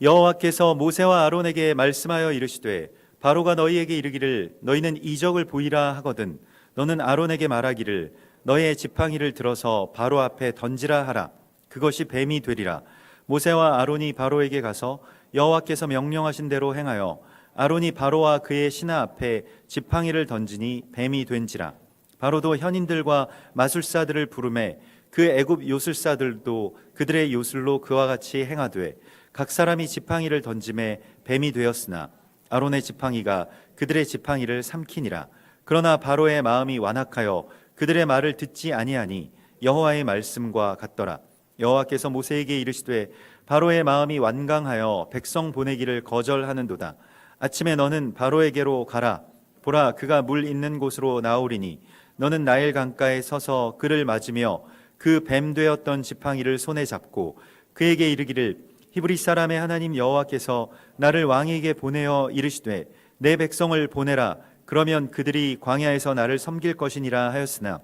여호와께서 모세와 아론에게 말씀하여 이르시되 바로가 너희에게 이르기를 너희는 이적을 보이라 하거든 너는 아론에게 말하기를 너의 지팡이를 들어서 바로 앞에 던지라 하라. 그것이 뱀이 되리라. 모세와 아론이 바로에게 가서 여호와께서 명령하신 대로 행하여 아론이 바로와 그의 신하 앞에 지팡이를 던지니 뱀이 된지라. 바로도 현인들과 마술사들을 부르매 그 애굽 요술사들도 그들의 요술로 그와 같이 행하되 각 사람이 지팡이를 던짐에 뱀이 되었으나 아론의 지팡이가 그들의 지팡이를 삼키니라. 그러나 바로의 마음이 완악하여 그들의 말을 듣지 아니하니 여호와의 말씀과 같더라. 여호와께서 모세에게 이르시되 바로의 마음이 완강하여 백성 보내기를 거절하는도다. 아침에 너는 바로에게로 가라. 보라, 그가 물 있는 곳으로 나오리니 너는 나일 강가에 서서 그를 맞으며 그 뱀 되었던 지팡이를 손에 잡고 그에게 이르기를 히브리 사람의 하나님 여호와께서 나를 왕에게 보내어 이르시되 내 백성을 보내라. 그러면 그들이 광야에서 나를 섬길 것이니라 하였으나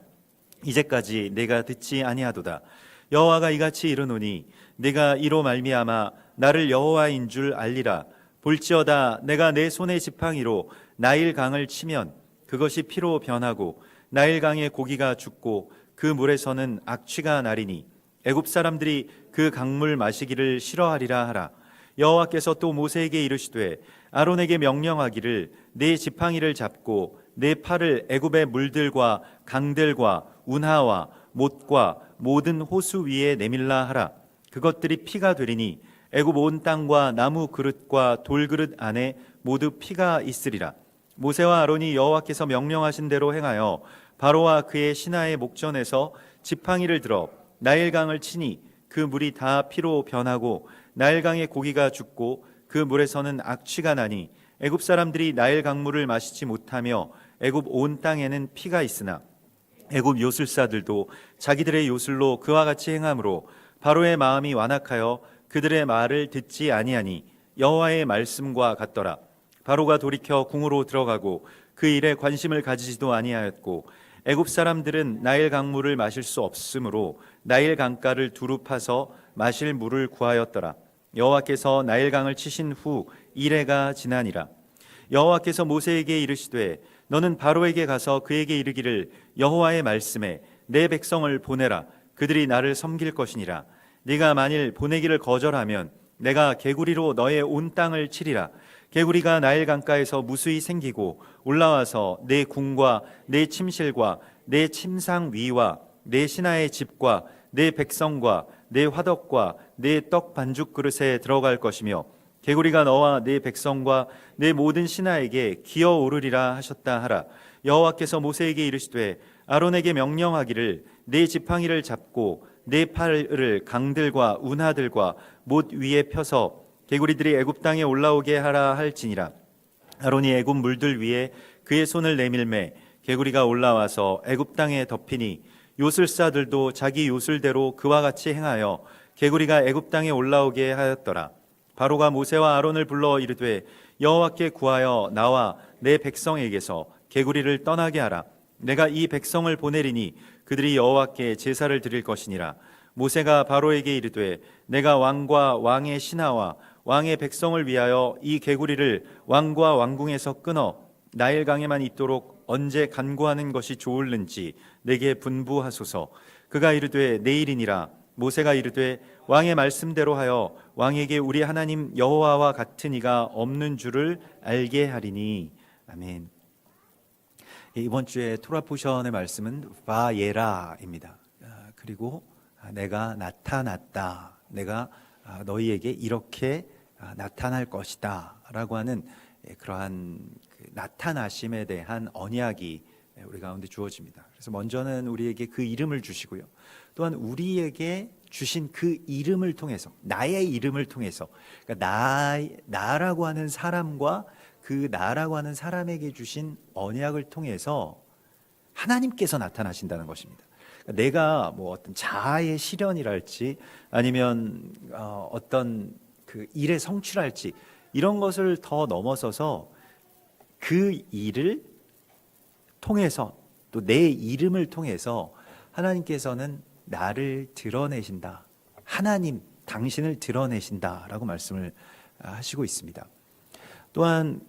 이제까지 내가 듣지 아니하도다. 여호와가 이같이 이르노니 내가 이로 말미암아 나를 여호와인 줄 알리라. 볼지어다 내가 내 손의 지팡이로 나일 강을 치면 그것이 피로 변하고 나일 강의 고기가 죽고 그 물에서는 악취가 나리니 애굽 사람들이 그 강물 마시기를 싫어하리라 하라. 여호와께서 또 모세에게 이르시되 아론에게 명령하기를 내 지팡이를 잡고 내 팔을 애굽의 물들과 강들과 운하와 못과 모든 호수 위에 내밀라 하라. 그것들이 피가 되리니 애굽 온 땅과 나무 그릇과 돌 그릇 안에 모두 피가 있으리라. 모세와 아론이 여호와께서 명령하신 대로 행하여 바로와 그의 신하의 목전에서 지팡이를 들어 나일강을 치니 그 물이 다 피로 변하고 나일강의 고기가 죽고 그 물에서는 악취가 나니 애굽 사람들이 나일 강물을 마시지 못하며 애굽 온 땅에는 피가 있으나 애굽 요술사들도 자기들의 요술로 그와 같이 행함으로 바로의 마음이 완악하여 그들의 말을 듣지 아니하니 여호와의 말씀과 같더라. 바로가 돌이켜 궁으로 들어가고 그 일에 관심을 가지지도 아니하였고 애굽 사람들은 나일 강물을 마실 수 없으므로 나일 강가를 두루 파서 마실 물을 구하였더라. 여호와께서 나일 강을 치신 후 이레가 지나니라. 여호와께서 모세에게 이르시되 너는 바로에게 가서 그에게 이르기를 여호와의 말씀에 내 백성을 보내라. 그들이 나를 섬길 것이니라. 네가 만일 보내기를 거절하면 내가 개구리로 너의 온 땅을 치리라. 개구리가 나일 강가에서 무수히 생기고 올라와서 내 궁과 내 침실과 내 침상 위와 내 신하의 집과 내 백성과 내 화덕과 내 떡 반죽 그릇에 들어갈 것이며 개구리가 너와 내 백성과 내 모든 신하에게 기어오르리라 하셨다 하라. 여호와께서 모세에게 이르시되 아론에게 명령하기를 내 지팡이를 잡고 내 팔을 강들과 운하들과 못 위에 펴서 개구리들이 애굽 땅에 올라오게 하라 할지니라. 아론이 애굽 물들 위에 그의 손을 내밀매 개구리가 올라와서 애굽 땅에 덮이니 요술사들도 자기 요술대로 그와 같이 행하여 개구리가 애굽 땅에 올라오게 하였더라. 바로가 모세와 아론을 불러 이르되 여호와께 구하여 나와 내 백성에게서 개구리를 떠나게 하라. 내가 이 백성을 보내리니 그들이 여호와께 제사를 드릴 것이니라. 모세가 바로에게 이르되 내가 왕과 왕의 신하와 왕의 백성을 위하여 이 개구리를 왕과 왕궁에서 끊어 나일강에만 있도록 언제 간구하는 것이 좋을는지 내게 분부하소서. 그가 이르되 내일이니라. 모세가 이르되 왕의 말씀대로 하여 왕에게 우리 하나님 여호와와 같은 이가 없는 줄을 알게 하리니. 아멘. 이번 주에 토라 포션의 말씀은 바예라입니다. 그리고 내가 나타났다. 내가 너희에게 이렇게 나타날 것이다 라고 하는 그러한 나타나심에 대한 언약이 우리 가운데 주어집니다. 그래서 먼저는 우리에게 그 이름을 주시고요. 또한 우리에게 주신 그 이름을 통해서, 나의 이름을 통해서, 그러니까 나라고 하는 사람과 그 나라고 하는 사람에게 주신 언약을 통해서 하나님께서 나타나신다는 것입니다. 내가 뭐 어떤 자아의 실현이랄지 아니면 어떤 그 일의 성취랄지 이런 것을 더 넘어서서 그 일을 통해서 또 내 이름을 통해서 하나님께서는 나를 드러내신다. 하나님, 당신을 드러내신다라고 말씀을 하시고 있습니다. 또한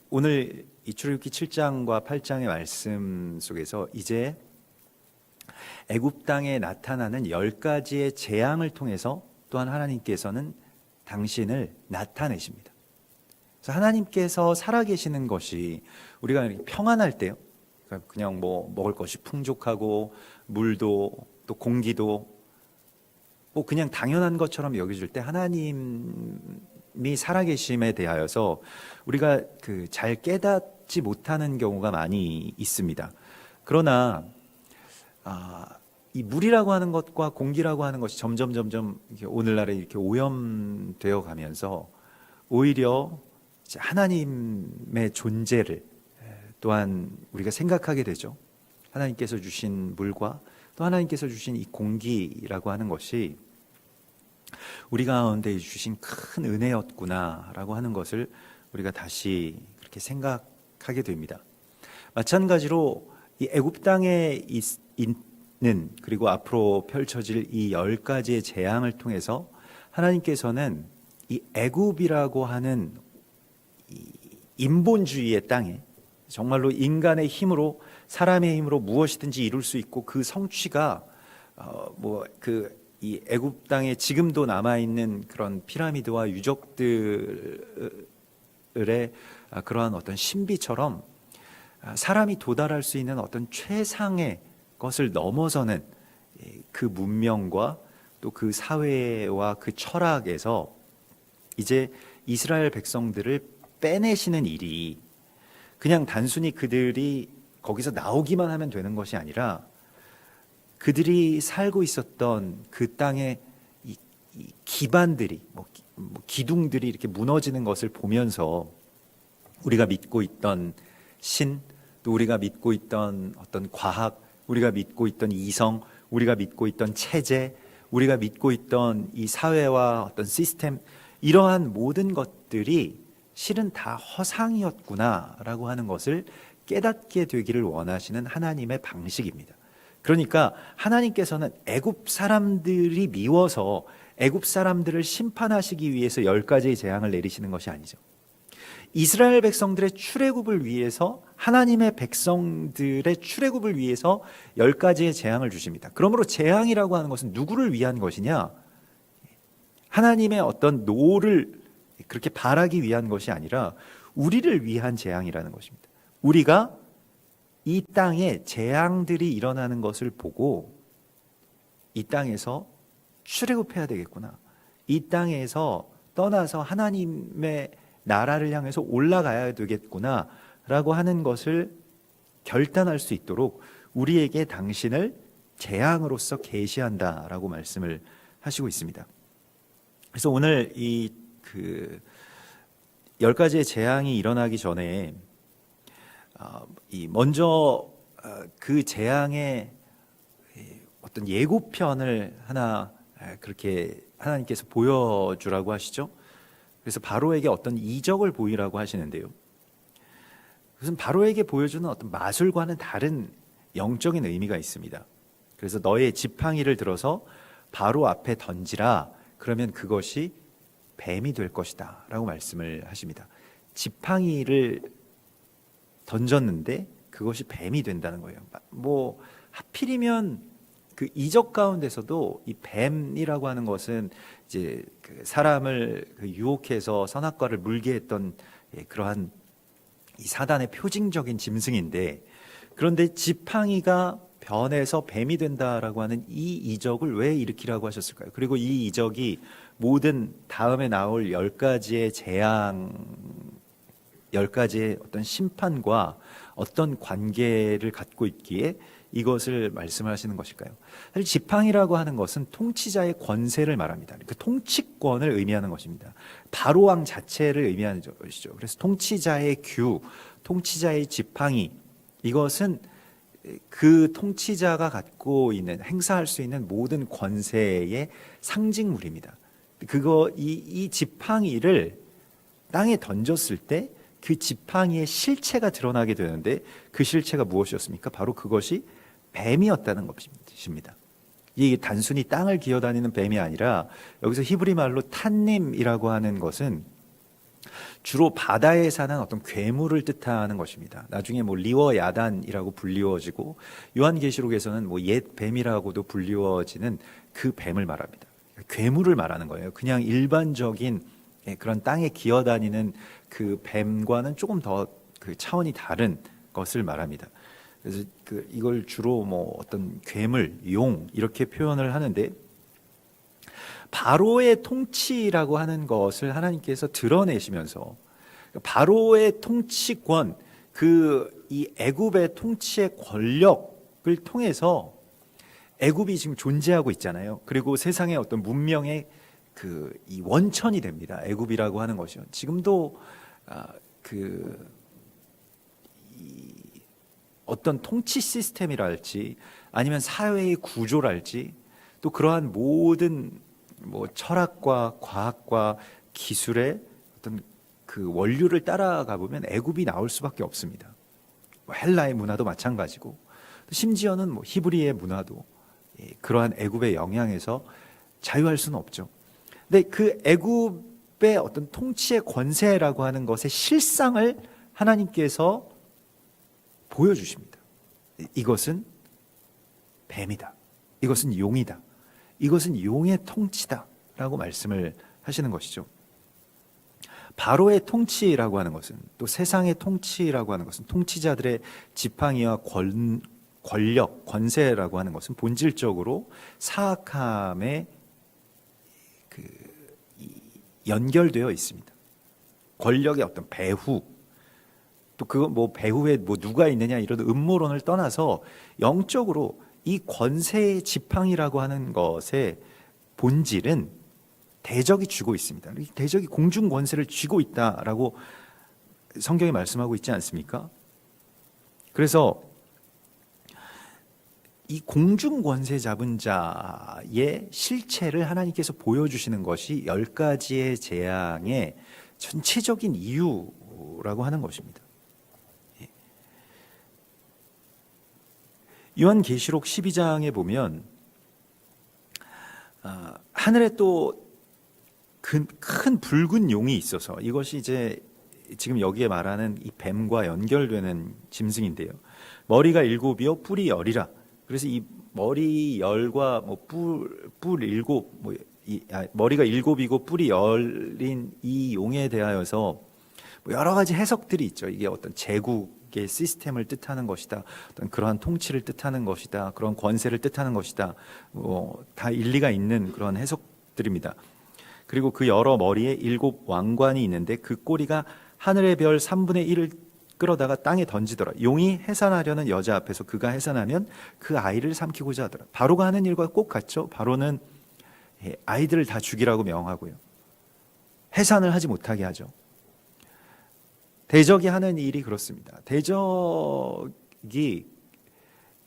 오늘 이 출애굽기 7장과 8장의 말씀 속에서 이제 애굽 땅에 나타나는 10가지의 재앙을 통해서 또한 하나님께서는 당신을 나타내십니다. 그래서 하나님께서 살아계시는 것이 우리가 평안할 때요, 그냥 뭐 먹을 것이 풍족하고 물도 또 공기도 뭐 그냥 당연한 것처럼 여겨질 때 하나님이 살아계심에 대하여서 우리가 잘 깨닫지 못하는 경우가 많이 있습니다. 그러나 이 물이라고 하는 것과 공기라고 하는 것이 점점 이렇게 오늘날에 이렇게 오염되어 가면서 오히려 이제 하나님의 존재를 또한 우리가 생각하게 되죠. 하나님께서 주신 물과 또 하나님께서 주신 이 공기라고 하는 것이 우리 가운데 주신 큰 은혜였구나라고 하는 것을 우리가 다시 그렇게 생각하게 됩니다. 마찬가지로 이 애굽 땅에 있는 그리고 앞으로 펼쳐질 이 10가지의 재앙을 통해서 하나님께서는 이 애굽이라고 하는 이 인본주의의 땅에 정말로 인간의 힘으로 사람의 힘으로 무엇이든지 이룰 수 있고 그 성취가 이 애굽 땅에 지금도 남아 있는 그런 피라미드와 유적들의 그러한 어떤 신비처럼 사람이 도달할 수 있는 어떤 최상의 것을 넘어서는 그 문명과 또 그 사회와 그 철학에서 이제 이스라엘 백성들을 빼내시는 일이 그냥 단순히 그들이 거기서 나오기만 하면 되는 것이 아니라 그들이 살고 있었던 그 땅의 이 기반들이 기둥들이 이렇게 무너지는 것을 보면서 우리가 믿고 있던 신, 또 우리가 믿고 있던 어떤 과학, 우리가 믿고 있던 이성, 우리가 믿고 있던 체제, 우리가 믿고 있던 이 사회와 어떤 시스템, 이러한 모든 것들이 실은 다 허상이었구나라고 하는 것을 깨닫게 되기를 원하시는 하나님의 방식입니다. 그러니까 하나님께서는 애굽 사람들이 미워서 애굽 사람들을 심판하시기 위해서 10가지의 재앙을 내리시는 것이 아니죠. 이스라엘 백성들의 출애굽을 위해서, 하나님의 백성들의 출애굽을 위해서 10가지의 재앙을 주십니다. 그러므로 재앙이라고 하는 것은 누구를 위한 것이냐? 하나님의 어떤 노를 그렇게 바라기 위한 것이 아니라 우리를 위한 재앙이라는 것입니다. 우리가 이 땅에 재앙들이 일어나는 것을 보고 이 땅에서 출애굽해야 되겠구나, 이 땅에서 떠나서 하나님의 나라를 향해서 올라가야 되겠구나 라고 하는 것을 결단할 수 있도록 우리에게 당신을 재앙으로서 계시한다라고 말씀을 하시고 있습니다. 그래서 오늘 이 10가지의 재앙이 일어나기 전에 먼저 그 재앙의 어떤 예고편을 하나 그렇게 하나님께서 보여주라고 하시죠. 그래서 바로에게 어떤 이적을 보이라고 하시는데요, 그것은 바로에게 보여주는 어떤 마술과는 다른 영적인 의미가 있습니다. 그래서 너의 지팡이를 들어서 바로 앞에 던지라, 그러면 그것이 뱀이 될 것이다 라고 말씀을 하십니다. 지팡이를 던졌는데 그것이 뱀이 된다는 거예요. 하필이면 그 이적 가운데서도 이 뱀이라고 하는 것은 이제 그 사람을 유혹해서 선악과를 물게 했던 그러한 이 사단의 표징적인 짐승인데, 그런데 지팡이가 변해서 뱀이 된다라고 하는 이 이적을 왜 일으키라고 하셨을까요? 그리고 이 이적이 모든 다음에 나올 10가지의 재앙, 10가지의 어떤 심판과 어떤 관계를 갖고 있기에 이것을 말씀하시는 것일까요? 사실 지팡이라고 하는 것은 통치자의 권세를 말합니다. 그 통치권을 의미하는 것입니다. 바로왕 자체를 의미하는 것이죠. 그래서 통치자의 규, 통치자의 지팡이, 이것은 그 통치자가 갖고 있는, 행사할 수 있는 모든 권세의 상징물입니다. 이 지팡이를 땅에 던졌을 때 그 지팡이의 실체가 드러나게 되는데, 그 실체가 무엇이었습니까? 바로 그것이 뱀이었다는 것입니다. 이게 단순히 땅을 기어다니는 뱀이 아니라 여기서 히브리 말로 탄님이라고 하는 것은 주로 바다에 사는 어떤 괴물을 뜻하는 것입니다. 나중에 뭐 리워 야단이라고 불리워지고 요한계시록에서는 뭐 옛 뱀이라고도 불리워지는 그 뱀을 말합니다. 괴물을 말하는 거예요. 그냥 일반적인 그런 땅에 기어다니는 그 뱀과는 조금 더 그 차원이 다른 것을 말합니다. 그래서 이걸 주로 뭐 어떤 괴물, 용 이렇게 표현을 하는데, 바로의 통치라고 하는 것을 하나님께서 드러내시면서 바로의 통치권, 이 애굽의 통치의 권력을 통해서 애굽이 지금 존재하고 있잖아요. 그리고 세상의 어떤 문명의 이 원천이 됩니다. 애굽이라고 하는 것이요. 지금도 어떤 통치 시스템이랄지 아니면 사회의 구조랄지 또 그러한 모든 뭐 철학과 과학과 기술의 어떤 그 원류를 따라가 보면 애굽이 나올 수밖에 없습니다. 헬라의 문화도 마찬가지고 심지어는 뭐 히브리의 문화도 그러한 애굽의 영향에서 자유할 수는 없죠. 근데 그 애굽의 어떤 통치의 권세라고 하는 것의 실상을 하나님께서 보여주십니다. 이것은 뱀이다. 이것은 용이다. 이것은 용의 통치다 라고 말씀을 하시는 것이죠. 바로의 통치라고 하는 것은, 또 세상의 통치라고 하는 것은, 통치자들의 지팡이와 권력, 권세라고 하는 것은 본질적으로 사악함에 연결되어 있습니다. 권력의 어떤 배후, 또 그거 뭐 배후에 뭐 누가 있느냐 이런 음모론을 떠나서 영적으로 이 권세의 지팡이라고 하는 것의 본질은 대적이 쥐고 있습니다. 대적이 공중 권세를 쥐고 있다라고 성경이 말씀하고 있지 않습니까? 그래서 이 공중 권세 잡은 자의 실체를 하나님께서 보여주시는 것이 10가지의 재앙의 전체적인 이유라고 하는 것입니다. 요한계시록 12장에 보면 하늘에 또 큰 붉은 용이 있어서, 이것이 이제 지금 여기에 말하는 이 뱀과 연결되는 짐승인데요. 머리가 7이요 뿔이 10이라. 그래서 이 머리 10과 뭐 뿔 7, 머리가 7이고 뿔이 10인 이 용에 대하여서 뭐 여러 가지 해석들이 있죠. 이게 어떤 제국의 시스템을 뜻하는 것이다, 어떤 그러한 통치를 뜻하는 것이다, 그런 권세를 뜻하는 것이다, 다 일리가 있는 그런 해석들입니다. 그리고 그 여러 머리에 7 왕관이 있는데 그 꼬리가 하늘의 별 3분의 1을 끌어다가 땅에 던지더라. 용이 해산하려는 여자 앞에서 그가 해산하면 그 아이를 삼키고자 하더라. 바로가 하는 일과 꼭 같죠. 바로는 아이들을 다 죽이라고 명하고요, 해산을 하지 못하게 하죠. 대적이 하는 일이 그렇습니다. 대적이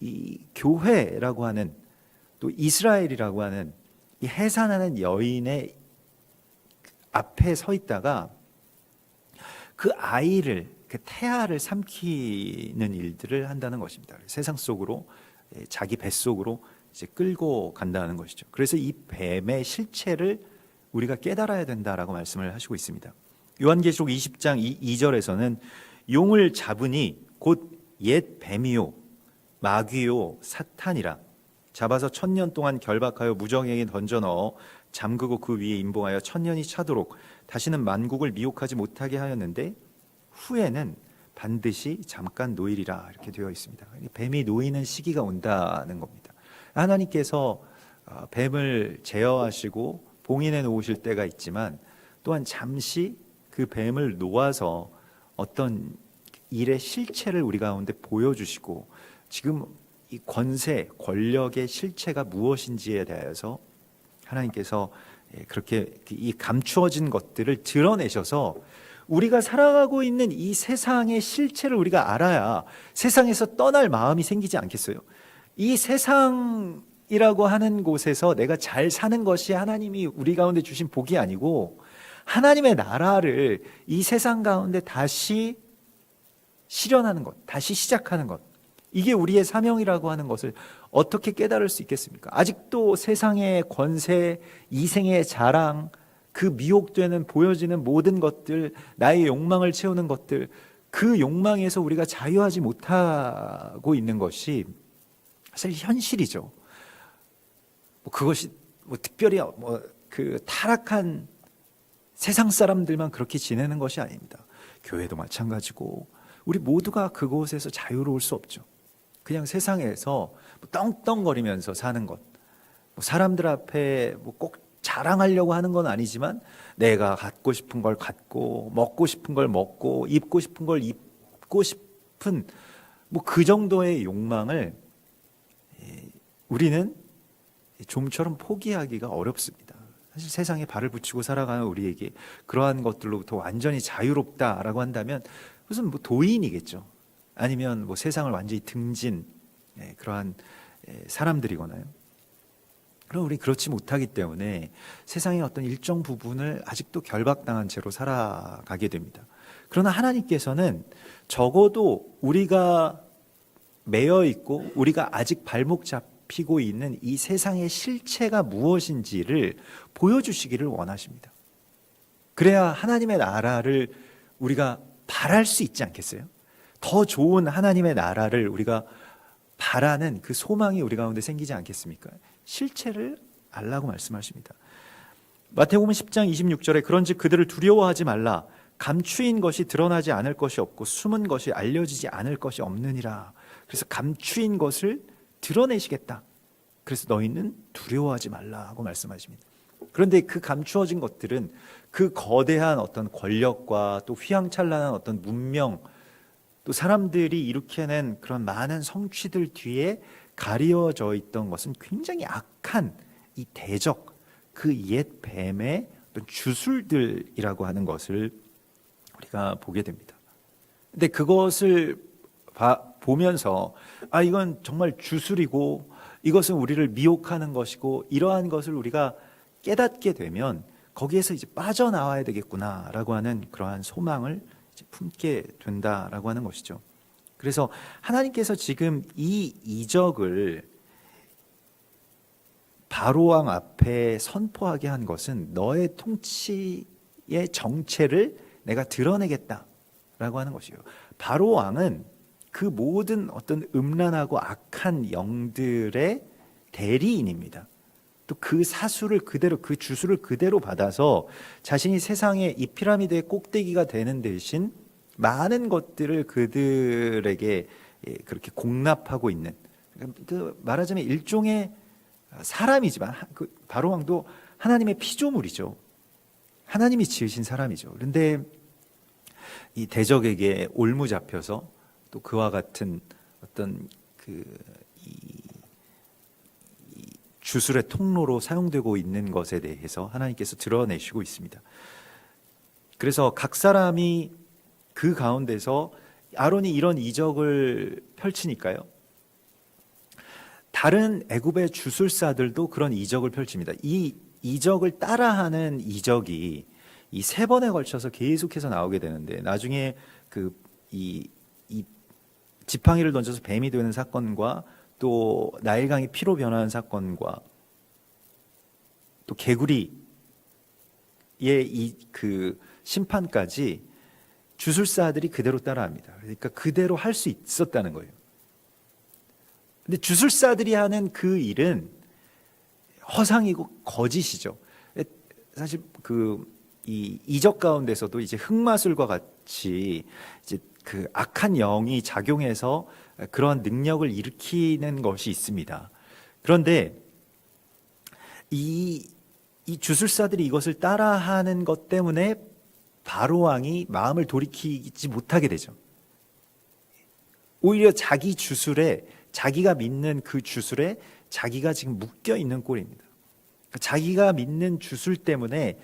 이 교회라고 하는, 또 이스라엘이라고 하는 이 해산하는 여인의 앞에 서 있다가 그 아이를, 그 태아를 삼키는 일들을 한다는 것입니다. 세상 속으로, 자기 뱃속으로 이제 끌고 간다는 것이죠. 그래서 이 뱀의 실체를 우리가 깨달아야 된다라고 말씀을 하시고 있습니다. 요한계시록 20장 2절에서는 용을 잡으니 곧 옛 뱀이요 마귀요 사탄이라, 잡아서 1000년 동안 결박하여 무정에게 던져 넣어 잠그고 그 위에 임봉하여 1000년이 차도록 다시는 만국을 미혹하지 못하게 하였는데 후에는 반드시 잠깐 놓이리라, 이렇게 되어 있습니다. 뱀이 놓이는 시기가 온다는 겁니다. 하나님께서 뱀을 제어하시고 봉인해 놓으실 때가 있지만 또한 잠시 그 뱀을 놓아서 어떤 일의 실체를 우리 가운데 보여주시고, 지금 이 권세, 권력의 실체가 무엇인지에 대해서 하나님께서 그렇게 이 감추어진 것들을 드러내셔서 우리가 살아가고 있는 이 세상의 실체를 우리가 알아야 세상에서 떠날 마음이 생기지 않겠어요? 이 세상이라고 하는 곳에서 내가 잘 사는 것이 하나님이 우리 가운데 주신 복이 아니고 하나님의 나라를 이 세상 가운데 다시 실현하는 것, 다시 시작하는 것, 이게 우리의 사명이라고 하는 것을 어떻게 깨달을 수 있겠습니까? 아직도 세상의 권세, 이생의 자랑, 그 미혹되는 보여지는 모든 것들, 나의 욕망을 채우는 것들, 그 욕망에서 우리가 자유하지 못하고 있는 것이 사실 현실이죠. 그것이 특별히 그 타락한 세상 사람들만 그렇게 지내는 것이 아닙니다. 교회도 마찬가지고 우리 모두가 그곳에서 자유로울 수 없죠. 그냥 세상에서 떵떵거리면서 사는 것, 사람들 앞에 꼭 자랑하려고 하는 건 아니지만 내가 갖고 싶은 걸 갖고 먹고 싶은 걸 먹고 입고 싶은 걸 입고 싶은 그 정도의 욕망을 우리는 좀처럼 포기하기가 어렵습니다. 사실 세상에 발을 붙이고 살아가는 우리에게 그러한 것들로부터 완전히 자유롭다라고 한다면 무슨 도인이겠죠. 아니면 세상을 완전히 등진 그러한 사람들이거나요. 그럼 우리 그렇지 못하기 때문에 세상의 어떤 일정 부분을 아직도 결박당한 채로 살아가게 됩니다. 그러나 하나님께서는 적어도 우리가 매여 있고 우리가 아직 발목 잡히고 있는 이 세상의 실체가 무엇인지를 보여주시기를 원하십니다. 그래야 하나님의 나라를 우리가 바랄 수 있지 않겠어요? 더 좋은 하나님의 나라를 우리가 바라는 그 소망이 우리 가운데 생기지 않겠습니까? 실체를 알라고 말씀하십니다. 마태복음 10장 26절에 그런즉 그들을 두려워하지 말라. 감추인 것이 드러나지 않을 것이 없고 숨은 것이 알려지지 않을 것이 없느니라. 그래서 감추인 것을 드러내시겠다. 그래서 너희는 두려워하지 말라고 말씀하십니다. 그런데 그 감추어진 것들은 그 거대한 어떤 권력과 또 휘황찬란한 어떤 문명, 또 사람들이 일으켜낸 그런 많은 성취들 뒤에 가려져 있던 것은 굉장히 악한 이 대적, 그 옛 뱀의 어떤 주술들이라고 하는 것을 우리가 보게 됩니다. 근데 그것을 보면서 이건 정말 주술이고 이것은 우리를 미혹하는 것이고 이러한 것을 우리가 깨닫게 되면 거기에서 이제 빠져나와야 되겠구나라고 하는 그러한 소망을 이제 품게 된다라고 하는 것이죠. 그래서 하나님께서 지금 이 이적을 바로왕 앞에 선포하게 한 것은 너의 통치의 정체를 내가 드러내겠다라고 하는 것이에요. 바로왕은 그 모든 어떤 음란하고 악한 영들의 대리인입니다. 또 그 사수를 그대로, 그 주수를 그대로 받아서 자신이 세상의 이 피라미드의 꼭대기가 되는 대신 많은 것들을 그들에게 그렇게 공납하고 있는, 그 말하자면 일종의 사람이지만 그 바로왕도 하나님의 피조물이죠. 하나님이 지으신 사람이죠. 그런데 이 대적에게 올무 잡혀서 또 그와 같은 어떤 이 주술의 통로로 사용되고 있는 것에 대해서 하나님께서 드러내시고 있습니다. 그래서 각 사람이 그 가운데서 아론이 이런 이적을 펼치니까요, 다른 애굽의 주술사들도 그런 이적을 펼칩니다. 이 이적을 따라하는 이적이 이 세 번에 걸쳐서 계속해서 나오게 되는데, 나중에 이 지팡이를 던져서 뱀이 되는 사건과 또 나일강이 피로 변하는 사건과 또 개구리의 그 심판까지 주술사들이 그대로 따라합니다. 그러니까 그대로 할 수 있었다는 거예요. 근데 주술사들이 하는 그 일은 허상이고 거짓이죠. 사실 이 이적 가운데서도 이제 흑마술과 같이 이제 그 악한 영이 작용해서 그러한 능력을 일으키는 것이 있습니다. 그런데 이 주술사들이 이것을 따라하는 것 때문에 바로왕이 마음을 돌이키지 못하게 되죠. 오히려 자기 주술에, 자기가 믿는 그 주술에 자기가 지금 묶여 있는 꼴입니다. 자기가 믿는 주술 때문에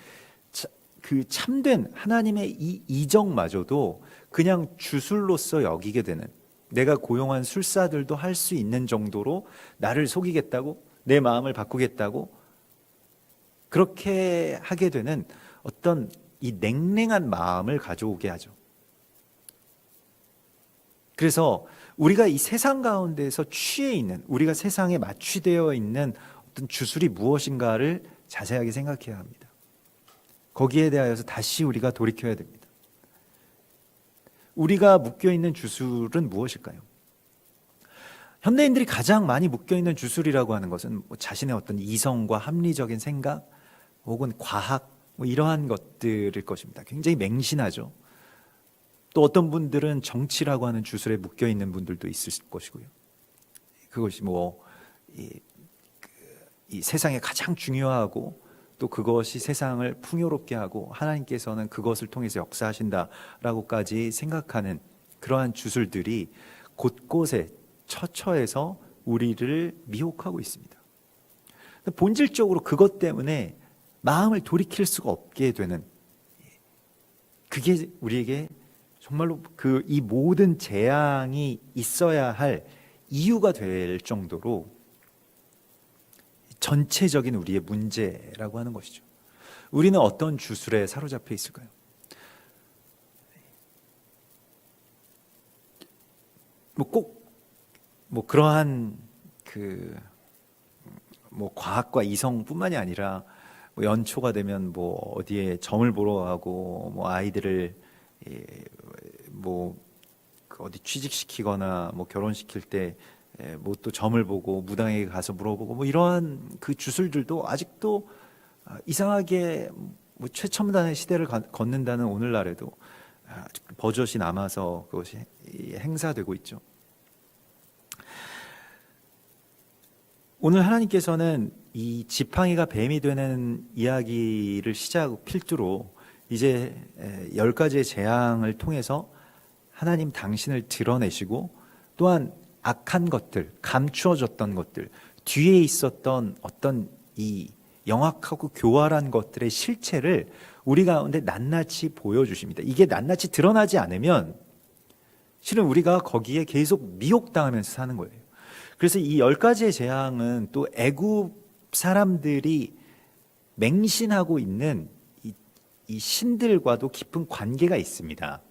그 참된 하나님의 이 이적마저도 그냥 주술로서 여기게 되는, 내가 고용한 술사들도 할 수 있는 정도로 나를 속이겠다고, 내 마음을 바꾸겠다고 그렇게 하게 되는 어떤 이 냉랭한 마음을 가져오게 하죠. 그래서 우리가 이 세상 가운데에서 취해 있는, 우리가 세상에 마취되어 있는 어떤 주술이 무엇인가를 자세하게 생각해야 합니다. 거기에 대하여서 다시 우리가 돌이켜야 됩니다. 우리가 묶여있는 주술은 무엇일까요? 현대인들이 가장 많이 묶여있는 주술이라고 하는 것은 뭐 자신의 어떤 이성과 합리적인 생각 혹은 과학 뭐 이러한 것들일 것입니다. 굉장히 맹신하죠. 또 어떤 분들은 정치라고 하는 주술에 묶여있는 분들도 있을 것이고요. 그것이 이 세상에 가장 중요하고 또 그것이 세상을 풍요롭게 하고 하나님께서는 그것을 통해서 역사하신다라고까지 생각하는 그러한 주술들이 곳곳에 처처해서 우리를 미혹하고 있습니다. 본질적으로 그것 때문에 마음을 돌이킬 수가 없게 되는, 그게 우리에게 정말로 이 모든 재앙이 있어야 할 이유가 될 정도로 전체적인 우리의 문제라고 하는 것이죠. 우리는 어떤 주술에 사로잡혀 있을까요? 그러한 과학과 이성뿐만이 아니라 연초가 되면 어디에 점을 보러 가고 아이들을 어디 취직시키거나 결혼시킬 때 또 점을 보고 무당에게 가서 물어보고 이러한 그 주술들도 아직도 이상하게 최첨단의 시대를 걷는다는 오늘날에도 버젓이 남아서 그것이 행사되고 있죠. 오늘 하나님께서는 이 지팡이가 뱀이 되는 이야기를 필두로 이제 10가지의 재앙을 통해서 하나님 당신을 드러내시고 또한 악한 것들, 감추어졌던 것들, 뒤에 있었던 어떤 이 영악하고 교활한 것들의 실체를 우리 가운데 낱낱이 보여주십니다. 이게 낱낱이 드러나지 않으면 실은 우리가 거기에 계속 미혹당하면서 사는 거예요. 그래서 이 10가지의 재앙은 또 애굽 사람들이 맹신하고 있는 이 신들과도 깊은 관계가 있습니다.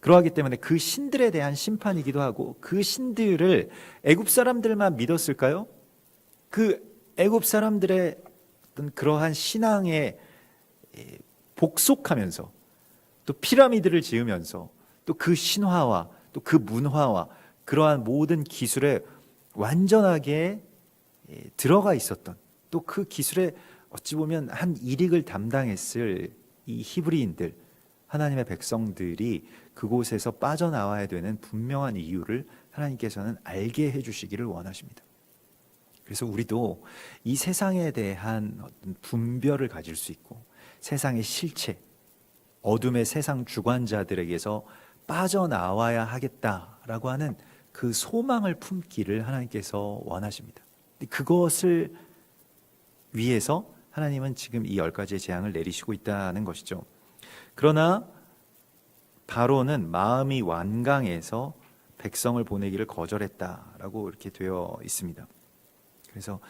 그러하기 때문에 그 신들에 대한 심판이기도 하고, 그 신들을 애굽 사람들만 믿었을까요? 그 애굽 사람들의 어떤 그러한 신앙에 복속하면서 또 피라미드를 지으면서 또 그 신화와 또 그 문화와 그러한 모든 기술에 완전하게 들어가 있었던, 또 그 기술에 어찌 보면 한 일익을 담당했을 이 히브리인들, 하나님의 백성들이 그곳에서 빠져나와야 되는 분명한 이유를 하나님께서는 알게 해주시기를 원하십니다. 그래서 우리도 이 세상에 대한 어떤 분별을 가질 수 있고, 세상의 실체, 어둠의 세상 주관자들에게서 빠져나와야 하겠다라고 하는 그 소망을 품기를 하나님께서 원하십니다. 그것을 위해서 하나님은 지금 이 10가지의 재앙을 내리시고 있다는 것이죠. 그러나 바로는 마음이 완강해서 백성을 보내기를 거절했다라고 이렇게 되어 있습니다. 그래서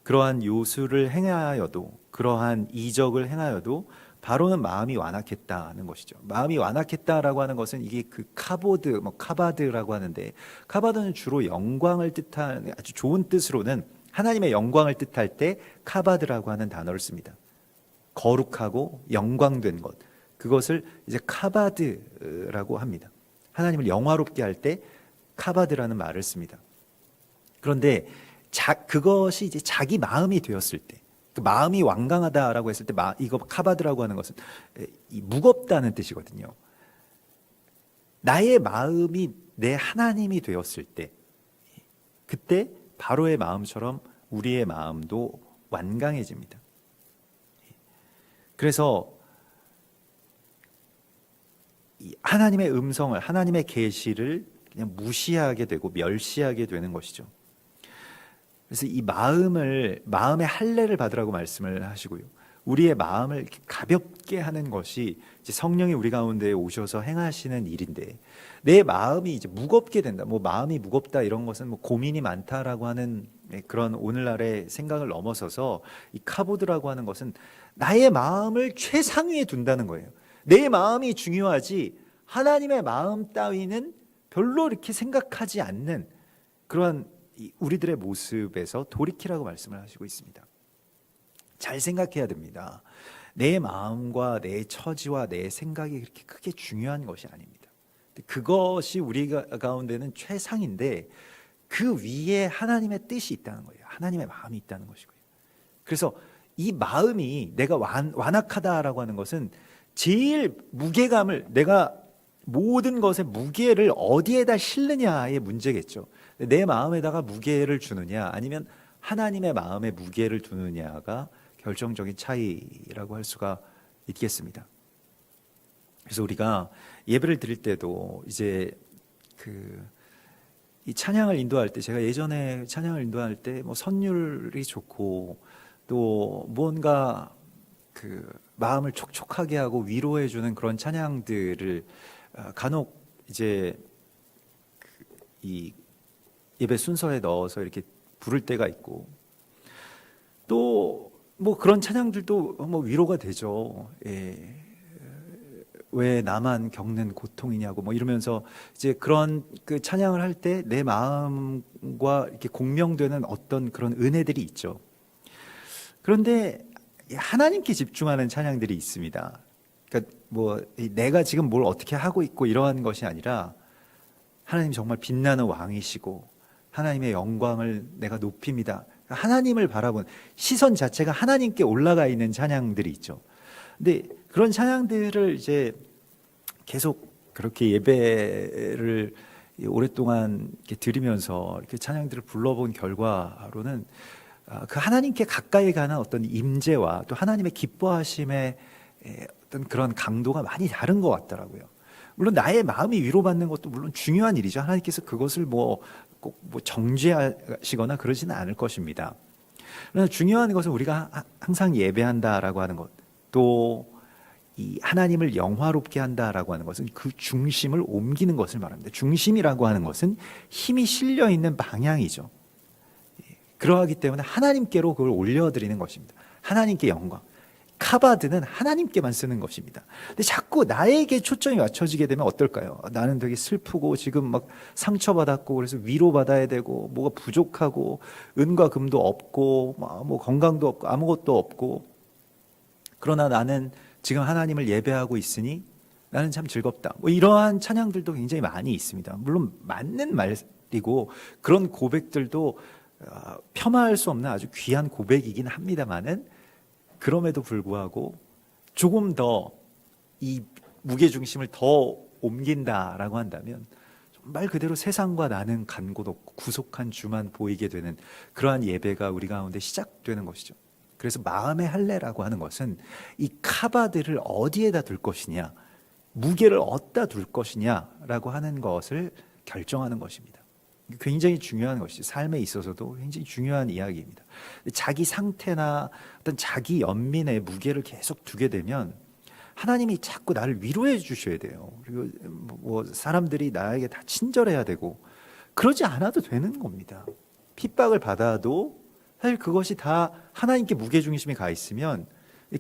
그러한 요술을 행하여도, 그러한 이적을 행하여도 바로는 마음이 완악했다는 것이죠. 마음이 완악했다라고 하는 것은 이게 그 카바드라고 하는데, 카바드는 주로 영광을 뜻하는, 아주 좋은 뜻으로는 하나님의 영광을 뜻할 때 카바드라고 하는 단어를 씁니다. 거룩하고 영광된 것, 그것을 이제 카바드라고 합니다. 하나님을 영화롭게 할 때 카바드라는 말을 씁니다. 그런데 그것이 이제 자기 마음이 되었을 때, 그 마음이 완강하다라고 했을 때 이거 카바드라고 하는 것은 무겁다는 뜻이거든요. 나의 마음이 내 하나님이 되었을 때, 그때 바로의 마음처럼 우리의 마음도 완강해집니다. 그래서 하나님의 음성을, 하나님의 계시를 그냥 무시하게 되고 멸시하게 되는 것이죠. 그래서 이 마음의 할례를 받으라고 말씀을 하시고요. 우리의 마음을 가볍게 하는 것이 이제 성령이 우리 가운데 오셔서 행하시는 일인데, 내 마음이 이제 무겁게 된다. 마음이 무겁다 이런 것은 고민이 많다라고 하는 그런 오늘날의 생각을 넘어서서 이 카보드라고 하는 것은 나의 마음을 최상위에 둔다는 거예요. 내 마음이 중요하지 하나님의 마음 따위는 별로 이렇게 생각하지 않는 그러한 우리들의 모습에서 돌이키라고 말씀을 하시고 있습니다. 잘 생각해야 됩니다. 내 마음과 내 처지와 내 생각이 그렇게 크게 중요한 것이 아닙니다. 그것이 우리 가운데는 최상인데 그 위에 하나님의 뜻이 있다는 거예요. 하나님의 마음이 있다는 것이고요. 그래서 이 마음이 내가 완악하다라고 하는 것은 제일 무게감을, 내가 모든 것의 무게를 어디에다 실느냐의 문제겠죠. 내 마음에다가 무게를 주느냐 아니면 하나님의 마음에 무게를 두느냐가 결정적인 차이라고 할 수가 있겠습니다. 그래서 우리가 예배를 드릴 때도 이제 이 찬양을 인도할 때, 제가 예전에 찬양을 인도할 때 뭐 선율이 좋고 또 뭔가 마음을 촉촉하게 하고 위로해 주는 그런 찬양들을 간혹 이제 이 예배 순서에 넣어서 이렇게 부를 때가 있고, 또 뭐 그런 찬양들도 뭐 위로가 되죠. 예. 왜 나만 겪는 고통이냐고 뭐 이러면서 이제 그런 찬양을 할 때 내 마음과 이렇게 공명되는 어떤 그런 은혜들이 있죠. 그런데 하나님께 집중하는 찬양들이 있습니다. 그러니까 뭐 내가 지금 뭘 어떻게 하고 있고 이러한 것이 아니라 하나님 정말 빛나는 왕이시고 하나님의 영광을 내가 높입니다. 하나님을 바라본 시선 자체가 하나님께 올라가 있는 찬양들이 있죠. 근데 그런 찬양들을 이제 계속 그렇게 예배를 오랫동안 이렇게 드리면서 이렇게 찬양들을 불러본 결과로는 그 하나님께 가까이 가는 어떤 임재와 또 하나님의 기뻐하심의 어떤 그런 강도가 많이 다른 것 같더라고요. 물론 나의 마음이 위로받는 것도 물론 중요한 일이죠. 하나님께서 그것을 꼭 정죄하시거나 그러지는 않을 것입니다. 그러나 중요한 것은 우리가 항상 예배한다라고 하는 것, 또 이 하나님을 영화롭게 한다라고 하는 것은 그 중심을 옮기는 것을 말합니다. 중심이라고 하는 것은 힘이 실려 있는 방향이죠. 그러하기 때문에 하나님께로 그걸 올려드리는 것입니다. 하나님께 영광. 카바드는 하나님께만 쓰는 것입니다. 근데 자꾸 나에게 초점이 맞춰지게 되면 어떨까요? 나는 되게 슬프고 지금 막 상처받았고 그래서 위로받아야 되고 뭐가 부족하고 은과 금도 없고 뭐 건강도 없고 아무것도 없고, 그러나 나는 지금 하나님을 예배하고 있으니 나는 참 즐겁다. 뭐 이러한 찬양들도 굉장히 많이 있습니다. 물론 맞는 말이고 그런 고백들도 폄하할 수 없는 아주 귀한 고백이긴 합니다만은, 그럼에도 불구하고 조금 더 이 무게중심을 더 옮긴다라고 한다면 말 그대로 세상과 나는 간 곳 없고 구속한 주만 보이게 되는 그러한 예배가 우리 가운데 시작되는 것이죠. 그래서 마음의 할례라고 하는 것은 이 카바드를 어디에다 둘 것이냐, 무게를 어디다 둘 것이냐라고 하는 것을 결정하는 것입니다. 굉장히 중요한 것이 삶에 있어서도 굉장히 중요한 이야기입니다. 자기 상태나 어떤 자기 연민의 무게를 계속 두게 되면 하나님이 자꾸 나를 위로해 주셔야 돼요. 그리고 뭐 사람들이 나에게 다 친절해야 되고 그러지 않아도 되는 겁니다. 핍박을 받아도 사실 그것이 다 하나님께 무게중심이 가 있으면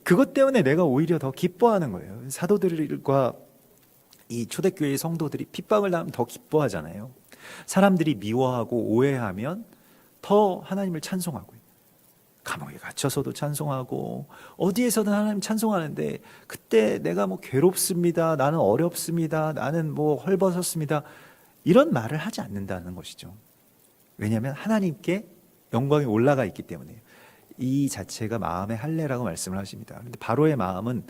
그것 때문에 내가 오히려 더 기뻐하는 거예요. 사도들과 이 초대교회의 성도들이 핍박을 당하면 더 기뻐하잖아요. 사람들이 미워하고 오해하면 더 하나님을 찬송하고요. 감옥에 갇혀서도 찬송하고 어디에서든 하나님 찬송하는데, 그때 내가 뭐 괴롭습니다, 나는 어렵습니다, 나는 뭐 헐벗었습니다, 이런 말을 하지 않는다는 것이죠. 왜냐하면 하나님께 영광이 올라가 있기 때문에. 이 자체가 마음의 할례라고 말씀을 하십니다. 그런데 바로의 마음은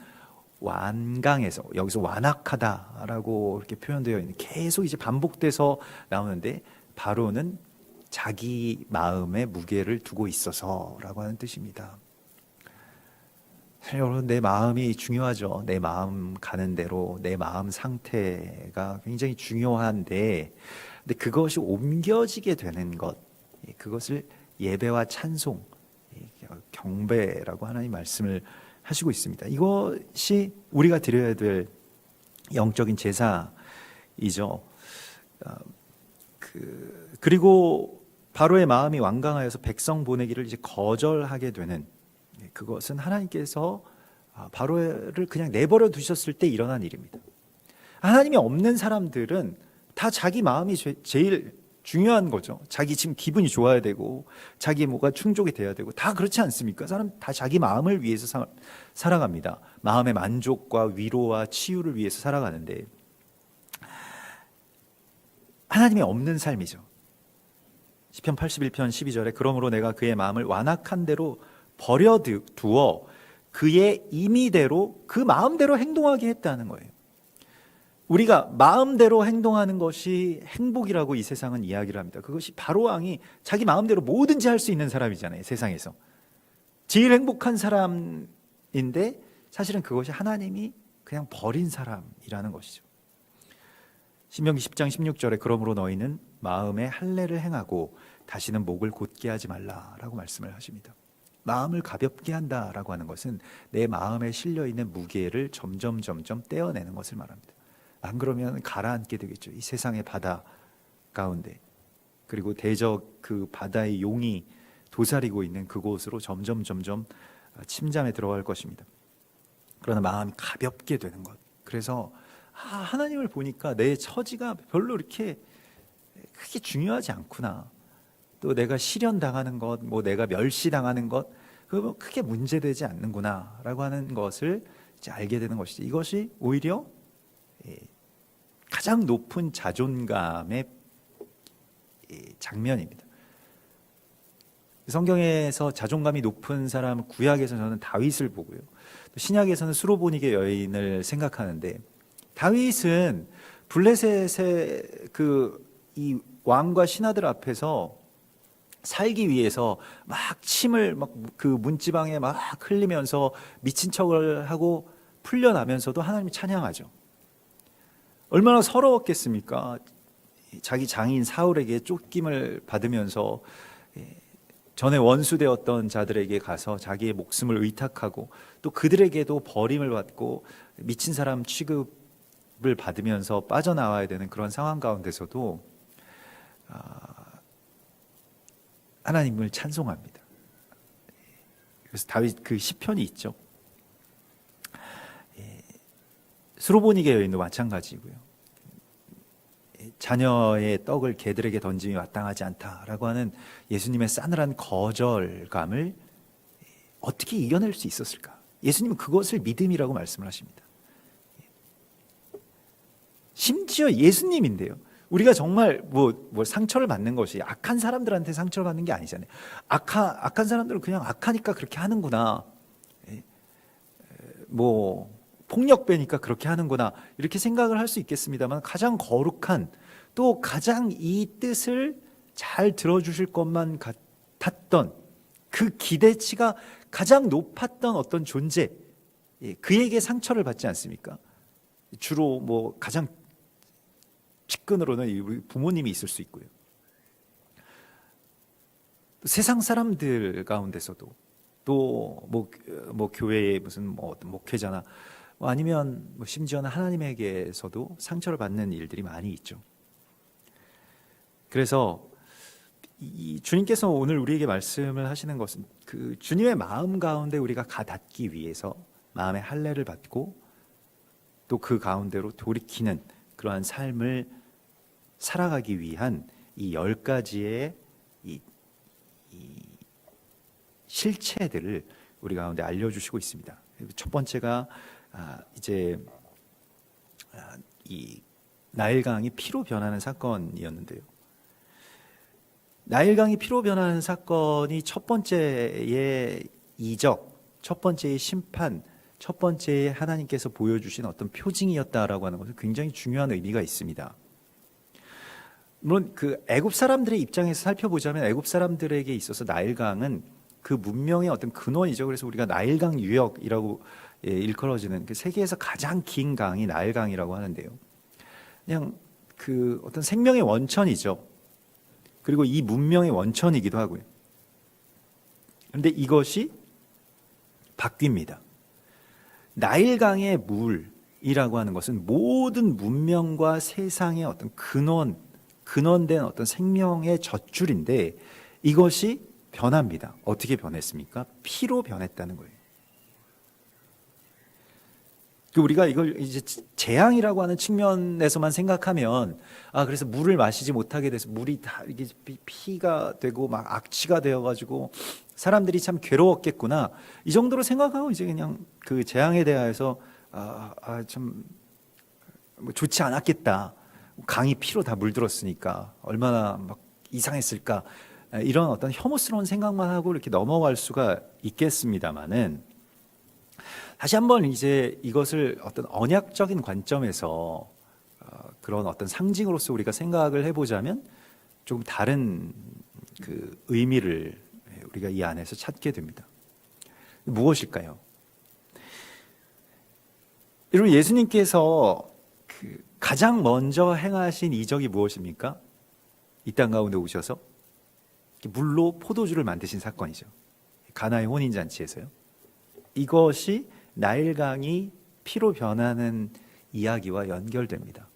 완강해서, 여기서 완악하다라고 이렇게 표현되어 있는, 계속 이제 반복돼서 나오는데, 바로는 자기 마음에 무게를 두고 있어서라고 하는 뜻입니다. 여러분, 내 마음이 중요하죠. 내 마음 가는 대로 내 마음 상태가 굉장히 중요한데, 근데 그것이 옮겨지게 되는 것, 그것을 예배와 찬송, 경배라고 하나님 말씀을 하시고 있습니다. 이것이 우리가 드려야 될 영적인 제사이죠. 그리고 바로의 마음이 완강하여서 백성 보내기를 이제 거절하게 되는, 그것은 하나님께서 바로를 그냥 내버려 두셨을 때 일어난 일입니다. 하나님이 없는 사람들은 다 자기 마음이 제일 중요한 거죠. 자기 지금 기분이 좋아야 되고 자기 뭐가 충족이 돼야 되고 다 그렇지 않습니까? 사람 다 자기 마음을 위해서 살아갑니다. 마음의 만족과 위로와 치유를 위해서 살아가는데 하나님이 없는 삶이죠. 시편 81편 12절에 그러므로 내가 그의 마음을 완악한 대로 버려두어 그의 임의대로 그 마음대로 행동하게 했다는 거예요. 우리가 마음대로 행동하는 것이 행복이라고 이 세상은 이야기를 합니다. 그것이 바로왕이 자기 마음대로 뭐든지 할 수 있는 사람이잖아요. 세상에서 제일 행복한 사람인데 사실은 그것이 하나님이 그냥 버린 사람이라는 것이죠. 신명기 10장 16절에 그러므로 너희는 마음에 할례를 행하고 다시는 목을 곧게 하지 말라라고 말씀을 하십니다. 마음을 가볍게 한다라고 하는 것은 내 마음에 실려있는 무게를 점점 떼어내는 것을 말합니다. 안 그러면 가라앉게 되겠죠. 이 세상의 바다 가운데, 그리고 대적 그 바다의 용이 도사리고 있는 그곳으로 점점 침잠에 들어갈 것입니다. 그러나 마음이 가볍게 되는 것. 그래서 하나님을 보니까 내 처지가 별로 이렇게 크게 중요하지 않구나. 또 내가 실현당하는 것, 뭐 내가 멸시당하는 것, 그거 크게 문제되지 않는구나라고 하는 것을 이제 알게 되는 것이죠. 이것이 오히려 가장 높은 자존감의 장면입니다. 성경에서 자존감이 높은 사람, 구약에서 저는 다윗을 보고요. 신약에서는 수로보니게 여인을 생각하는데, 다윗은 블레셋의 이 왕과 신하들 앞에서 살기 위해서 막 침을 막 그 문지방에 막 흘리면서 미친 척을 하고 풀려나면서도 하나님을 찬양하죠. 얼마나 서러웠겠습니까? 자기 장인 사울에게 쫓김을 받으면서 전에 원수되었던 자들에게 가서 자기의 목숨을 의탁하고 또 그들에게도 버림을 받고 미친 사람 취급을 받으면서 빠져나와야 되는 그런 상황 가운데서도 하나님을 찬송합니다. 그래서 다윗 그 시편이 있죠. 수로보니게 여인도 마찬가지고요. 자녀의 떡을 개들에게 던짐이 마땅하지 않다라고 하는 예수님의 싸늘한 거절감을 어떻게 이겨낼 수 있었을까? 예수님은 그것을 믿음이라고 말씀을 하십니다. 심지어 예수님인데요. 우리가 정말 뭐 상처를 받는 것이 악한 사람들한테 상처를 받는 게 아니잖아요. 악한 사람들은 그냥 악하니까 그렇게 하는구나. 뭐 폭력배니까 그렇게 하는구나. 이렇게 생각을 할 수 있겠습니다만, 가장 거룩한, 또 가장 이 뜻을 잘 들어주실 것만 같았던 그 기대치가 가장 높았던 어떤 존재, 그에게 상처를 받지 않습니까? 주로 뭐 가장 측근으로는 우리 부모님이 있을 수 있고요. 세상 사람들 가운데서도 또 뭐 교회의 무슨 뭐 어떤 목회자나 아니면 뭐 심지어는 하나님에게서도 상처를 받는 일들이 많이 있죠. 그래서 이 주님께서 오늘 우리에게 말씀을 하시는 것은 그 주님의 마음 가운데 우리가 가닿기 위해서 마음의 할례를 받고 또 그 가운데로 돌이키는 그러한 삶을 살아가기 위한 이 10가지의 이 실체들을 우리 가운데 알려주시고 있습니다. 첫 번째가 이제 이 나일강이 피로 변하는 사건이었는데요. 나일강이 피로 변하는 사건이 첫 번째의 이적, 첫 번째의 심판, 첫 번째의 하나님께서 보여주신 어떤 표징이었다라고 하는 것은 굉장히 중요한 의미가 있습니다. 물론 그 애굽 사람들의 입장에서 살펴보자면 애굽 사람들에게 있어서 나일강은 그 문명의 어떤 근원이죠. 그래서 우리가 나일강 유역이라고 일컬어지는 그 세계에서 가장 긴 강이 나일강이라고 하는데요. 그냥 그 어떤 생명의 원천이죠. 그리고 이 문명의 원천이기도 하고요. 그런데 이것이 바뀝니다. 나일강의 물이라고 하는 것은 모든 문명과 세상의 어떤 근원된 어떤 생명의 젖줄인데 이것이 변합니다. 어떻게 변했습니까? 피로 변했다는 거예요. 우리가 이걸 이제 재앙이라고 하는 측면에서만 생각하면, 그래서 물을 마시지 못하게 돼서 물이 다 이게 피가 되고 막 악취가 되어가지고 사람들이 참 괴로웠겠구나, 이 정도로 생각하고 이제 그냥 그 재앙에 대하여서 참 뭐 좋지 않았겠다, 강이 피로 다 물들었으니까 얼마나 막 이상했을까, 이런 어떤 혐오스러운 생각만 하고 이렇게 넘어갈 수가 있겠습니다만은, 다시 한번 이제 이것을 어떤 언약적인 관점에서 그런 어떤 상징으로서 우리가 생각을 해보자면 조금 다른 그 의미를 우리가 이 안에서 찾게 됩니다. 무엇일까요? 여러분, 예수님께서 그 가장 먼저 행하신 이적이 무엇입니까? 이 땅 가운데 오셔서 물로 포도주를 만드신 사건이죠. 가나의 혼인잔치에서요. 이것이 나일강이 피로 변하는 이야기와 연결됩니다.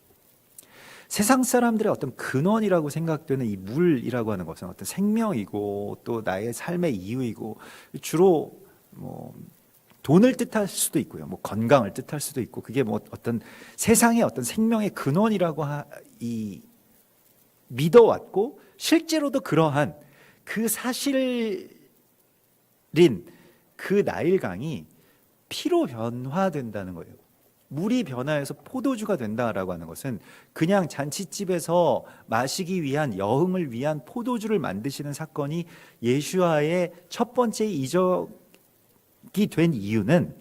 세상 사람들의 어떤 근원이라고 생각되는 이 물이라고 하는 것은 어떤 생명이고 또 나의 삶의 이유이고, 주로 뭐 돈을 뜻할 수도 있고요, 뭐 건강을 뜻할 수도 있고, 그게 뭐 어떤 세상의 어떤 생명의 근원이라고 믿어왔고, 실제로도 그러한 그 사실인 그 나일강이 피로 변화된다는 거예요. 물이 변화해서 포도주가 된다라고 하는 것은 그냥 잔치집에서 마시기 위한, 여흥을 위한 포도주를 만드시는 사건이 예수와의 첫 번째 이적이 된 이유는,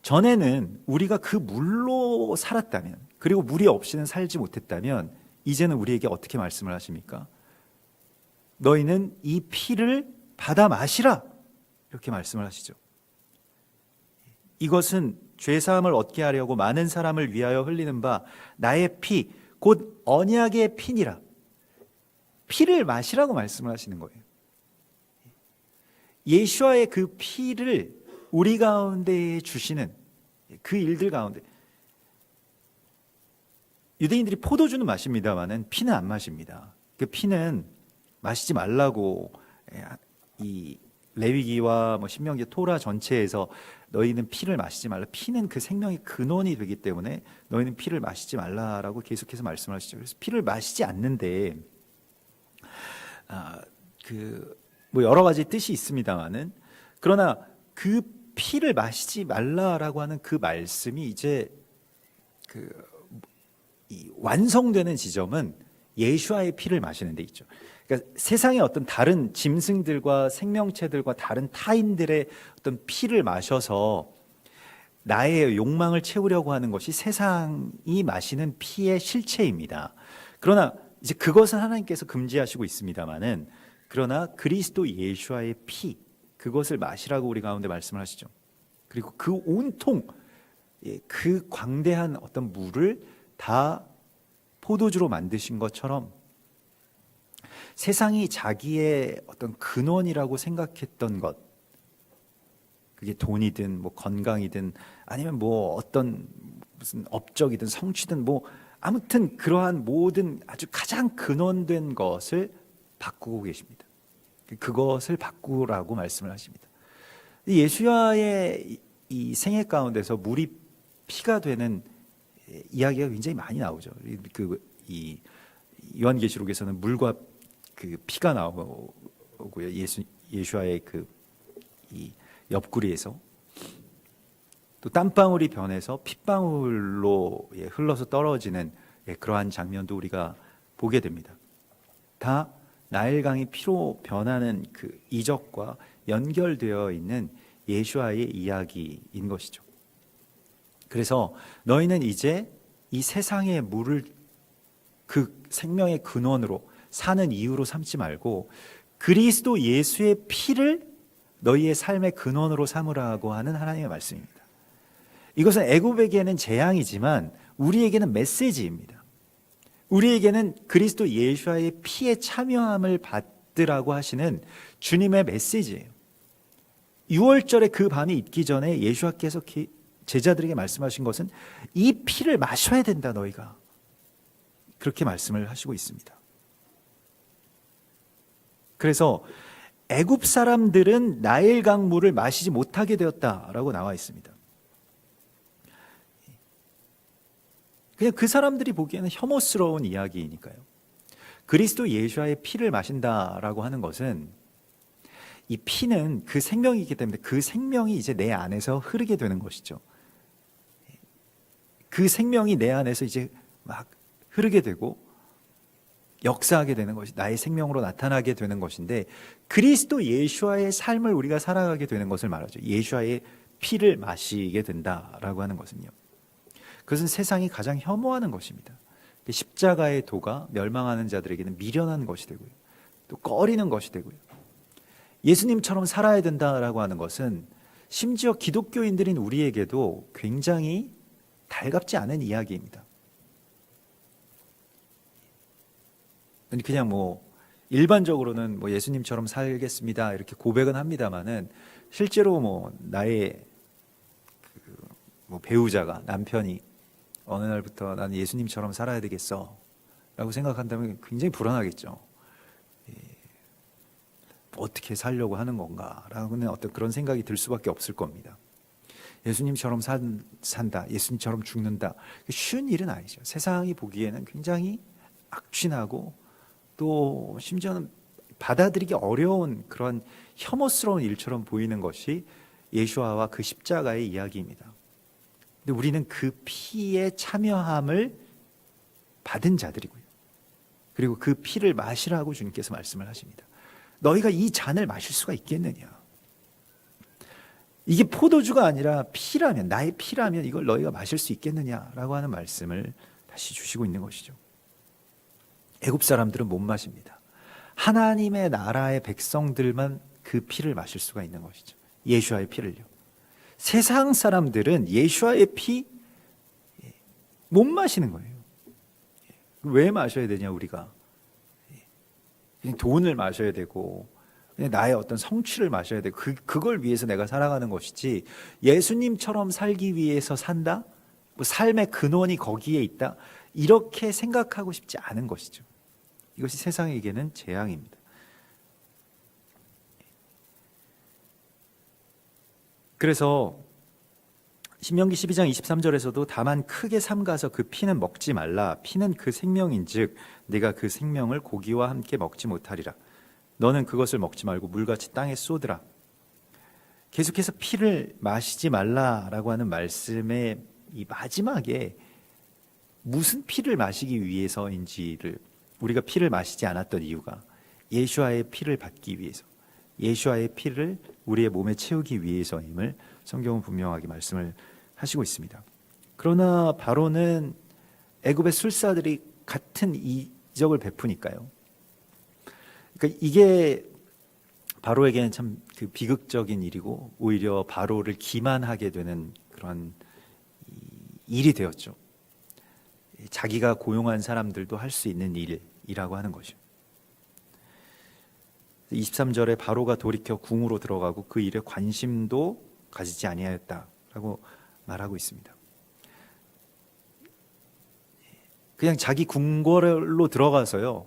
전에는 우리가 그 물로 살았다면, 그리고 물이 없이는 살지 못했다면, 이제는 우리에게 어떻게 말씀을 하십니까? 너희는 이 피를 받아 마시라, 이렇게 말씀을 하시죠. 이것은 죄사함을 얻게 하려고 많은 사람을 위하여 흘리는 바 나의 피, 곧 언약의 피니라. 피를 마시라고 말씀을 하시는 거예요. 예수와의 그 피를 우리 가운데 주시는 그 일들 가운데, 유대인들이 포도주는 마십니다만은 피는 안 마십니다. 그 피는 마시지 말라고 이 레위기와 뭐 신명기, 토라 전체에서 너희는 피를 마시지 말라, 피는 그 생명의 근원이 되기 때문에 너희는 피를 마시지 말라라고 계속해서 말씀하시죠. 그래서 피를 마시지 않는데, 뭐 여러 가지 뜻이 있습니다만은, 그러나 그 피를 마시지 말라라고 하는 그 말씀이 이제 이 완성되는 지점은 예수와의 피를 마시는 데 있죠. 그러니까 세상의 어떤 다른 짐승들과 생명체들과 다른 타인들의 어떤 피를 마셔서 나의 욕망을 채우려고 하는 것이 세상이 마시는 피의 실체입니다. 그러나 이제 그것은 하나님께서 금지하시고 있습니다만은, 그러나 그리스도 예수와의 피, 그것을 마시라고 우리 가운데 말씀을 하시죠. 그리고 그 온통 그 광대한 어떤 물을 다 포도주로 만드신 것처럼, 세상이 자기의 어떤 근원이라고 생각했던 것, 그게 돈이든 뭐 건강이든 아니면 뭐 어떤 무슨 업적이든 성취든 뭐 아무튼 그러한 모든 아주 가장 근원된 것을 바꾸고 계십니다. 그것을 바꾸라고 말씀을 하십니다. 예수와의 이 생애 가운데서 물이 피가 되는 이야기가 굉장히 많이 나오죠. 이 요한계시록에서는 물과 그 피가 나오고요. 예수와의 이 옆구리에서 또 땀방울이 변해서 핏방울로 흘러서 떨어지는 그러한 장면도 우리가 보게 됩니다. 다 나일강이 피로 변하는 그 이적과 연결되어 있는 예수와의 이야기인 것이죠. 그래서 너희는 이제 이 세상의 물을 그 생명의 근원으로 사는 이유로 삼지 말고 그리스도 예수의 피를 너희의 삶의 근원으로 삼으라고 하는 하나님의 말씀입니다. 이것은 애굽에게는 재앙이지만 우리에게는 메시지입니다. 우리에게는 그리스도 예수와의 피에 참여함을 받으라고 하시는 주님의 메시지예요. 6월절에 그 밤이 있기 전에 예수와께서 제자들에게 말씀하신 것은 이 피를 마셔야 된다 너희가, 그렇게 말씀을 하시고 있습니다. 그래서 애굽 사람들은 나일강 물을 마시지 못하게 되었다라고 나와 있습니다. 그냥 그 사람들이 보기에는 혐오스러운 이야기이니까요. 그리스도 예수와의 피를 마신다라고 하는 것은 이 피는 그 생명이기 때문에 그 생명이 이제 내 안에서 흐르게 되는 것이죠. 그 생명이 내 안에서 이제 막 흐르게 되고 역사하게 되는 것이 나의 생명으로 나타나게 되는 것인데, 그리스도 예수와의 삶을 우리가 살아가게 되는 것을 말하죠. 예수와의 피를 마시게 된다라고 하는 것은요, 그것은 세상이 가장 혐오하는 것입니다. 십자가의 도가 멸망하는 자들에게는 미련한 것이 되고요, 또 꺼리는 것이 되고요, 예수님처럼 살아야 된다라고 하는 것은 심지어 기독교인들인 우리에게도 굉장히 달갑지 않은 이야기입니다. 그냥 뭐 일반적으로는 뭐 예수님처럼 살겠습니다 이렇게 고백은 합니다만은, 실제로 뭐 나의 뭐 배우자가, 남편이 어느 날부터 나는 예수님처럼 살아야 되겠어 라고 생각한다면 굉장히 불안하겠죠. 어떻게 살려고 하는 건가 라는 어떤 그런 생각이 들 수밖에 없을 겁니다. 예수님처럼 산다, 예수님처럼 죽는다, 쉬운 일은 아니죠. 세상이 보기에는 굉장히 악취나고 또 심지어는 받아들이기 어려운 그런 혐오스러운 일처럼 보이는 것이 예수와 그 십자가의 이야기입니다. 근데 우리는 그 피에 참여함을 받은 자들이고요, 그리고 그 피를 마시라고 주님께서 말씀을 하십니다. 너희가 이 잔을 마실 수가 있겠느냐? 이게 포도주가 아니라 피라면, 나의 피라면 이걸 너희가 마실 수 있겠느냐라고 하는 말씀을 다시 주시고 있는 것이죠. 애굽 사람들은 못 마십니다. 하나님의 나라의 백성들만 그 피를 마실 수가 있는 것이죠. 예수와의 피를요. 세상 사람들은 예수와의 피 못 마시는 거예요. 왜 마셔야 되냐, 우리가? 그냥 돈을 마셔야 되고, 그냥 나의 어떤 성취를 마셔야 되고, 그걸 위해서 내가 살아가는 것이지, 예수님처럼 살기 위해서 산다? 뭐 삶의 근원이 거기에 있다? 이렇게 생각하고 싶지 않은 것이죠. 이것이 세상에게는 재앙입니다. 그래서 신명기 12장 23절에서도 다만 크게 삼가서 그 피는 먹지 말라. 피는 그 생명인즉 네가 그 생명을 고기와 함께 먹지 못하리라. 너는 그것을 먹지 말고 물같이 땅에 쏟으라. 계속해서 피를 마시지 말라라고 하는 말씀의 이 마지막에 무슨 피를 마시기 위해서인지를, 우리가 피를 마시지 않았던 이유가 예수와의 피를 받기 위해서, 예수와의 피를 우리의 몸에 채우기 위해서임을 성경은 분명하게 말씀을 하시고 있습니다. 그러나 바로는 애굽의 술사들이 같은 이적을 베푸니까요. 그러니까 이게 바로에게는 참 그 비극적인 일이고, 오히려 바로를 기만하게 되는 그런 일이 되었죠. 자기가 고용한 사람들도 할 수 있는 일이라고 하는 것이죠. 23절에 바로가 돌이켜 궁으로 들어가고 그 일에 관심도 가지지 아니하였다라고 말하고 있습니다. 그냥 자기 궁궐로 들어가서요,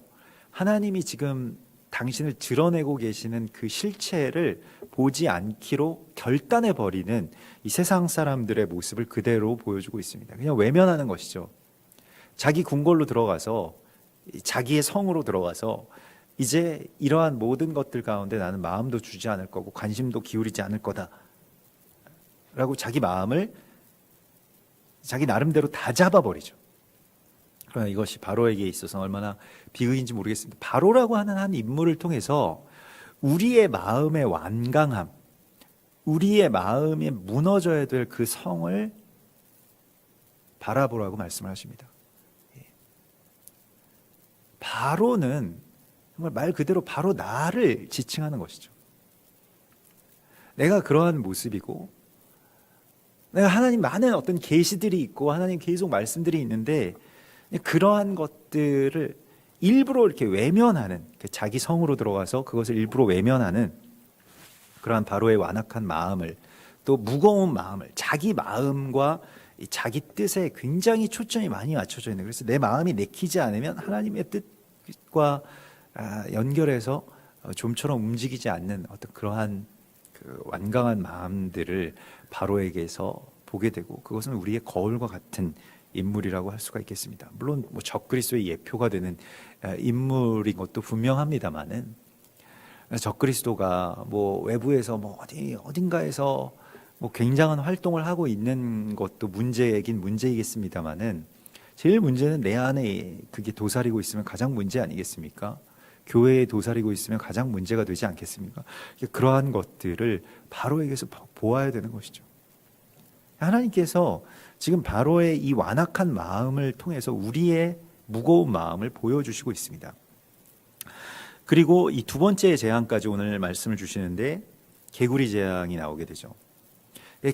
하나님이 지금 당신을 드러내고 계시는 그 실체를 보지 않기로 결단해 버리는 이 세상 사람들의 모습을 그대로 보여주고 있습니다. 그냥 외면하는 것이죠. 자기 궁궐로 들어가서, 자기의 성으로 들어가서 이제 이러한 모든 것들 가운데 나는 마음도 주지 않을 거고 관심도 기울이지 않을 거다 라고 자기 마음을 자기 나름대로 다 잡아버리죠. 그러나 이것이 바로에게 있어서 얼마나 비극인지 모르겠습니다. 바로라고 하는 한 인물을 통해서 우리의 마음의 완강함, 우리의 마음이 무너져야 될 그 성을 바라보라고 말씀을 하십니다. 바로는 정말 말 그대로 바로 나를 지칭하는 것이죠. 내가 그러한 모습이고, 내가 하나님 많은 어떤 계시들이 있고 하나님 계속 말씀들이 있는데, 그러한 것들을 일부러 이렇게 외면하는, 자기 성으로 들어가서 그것을 일부러 외면하는 그러한 바로의 완악한 마음을, 또 무거운 마음을, 자기 마음과 자기 뜻에 굉장히 초점이 많이 맞춰져 있는, 그래서 내 마음이 내키지 않으면 하나님의 뜻과 연결해서 좀처럼 움직이지 않는 어떤 그러한 그 완강한 마음들을 바로에게서 보게 되고, 그것은 우리의 거울과 같은 인물이라고 할 수가 있겠습니다. 물론 뭐 적그리스도의 예표가 되는 인물인 것도 분명합니다만은, 적그리스도가 뭐 외부에서 뭐 어딘가에서 뭐 굉장한 활동을 하고 있는 것도 문제이긴 문제이겠습니다만은, 제일 문제는 내 안에 그게 도사리고 있으면 가장 문제 아니겠습니까? 교회에 도사리고 있으면 가장 문제가 되지 않겠습니까? 그러한 것들을 바로에게서 보아야 되는 것이죠. 하나님께서 지금 바로의 이 완악한 마음을 통해서 우리의 무거운 마음을 보여주시고 있습니다. 그리고 이 두 번째 재앙까지 오늘 말씀을 주시는데, 개구리 재앙이 나오게 되죠.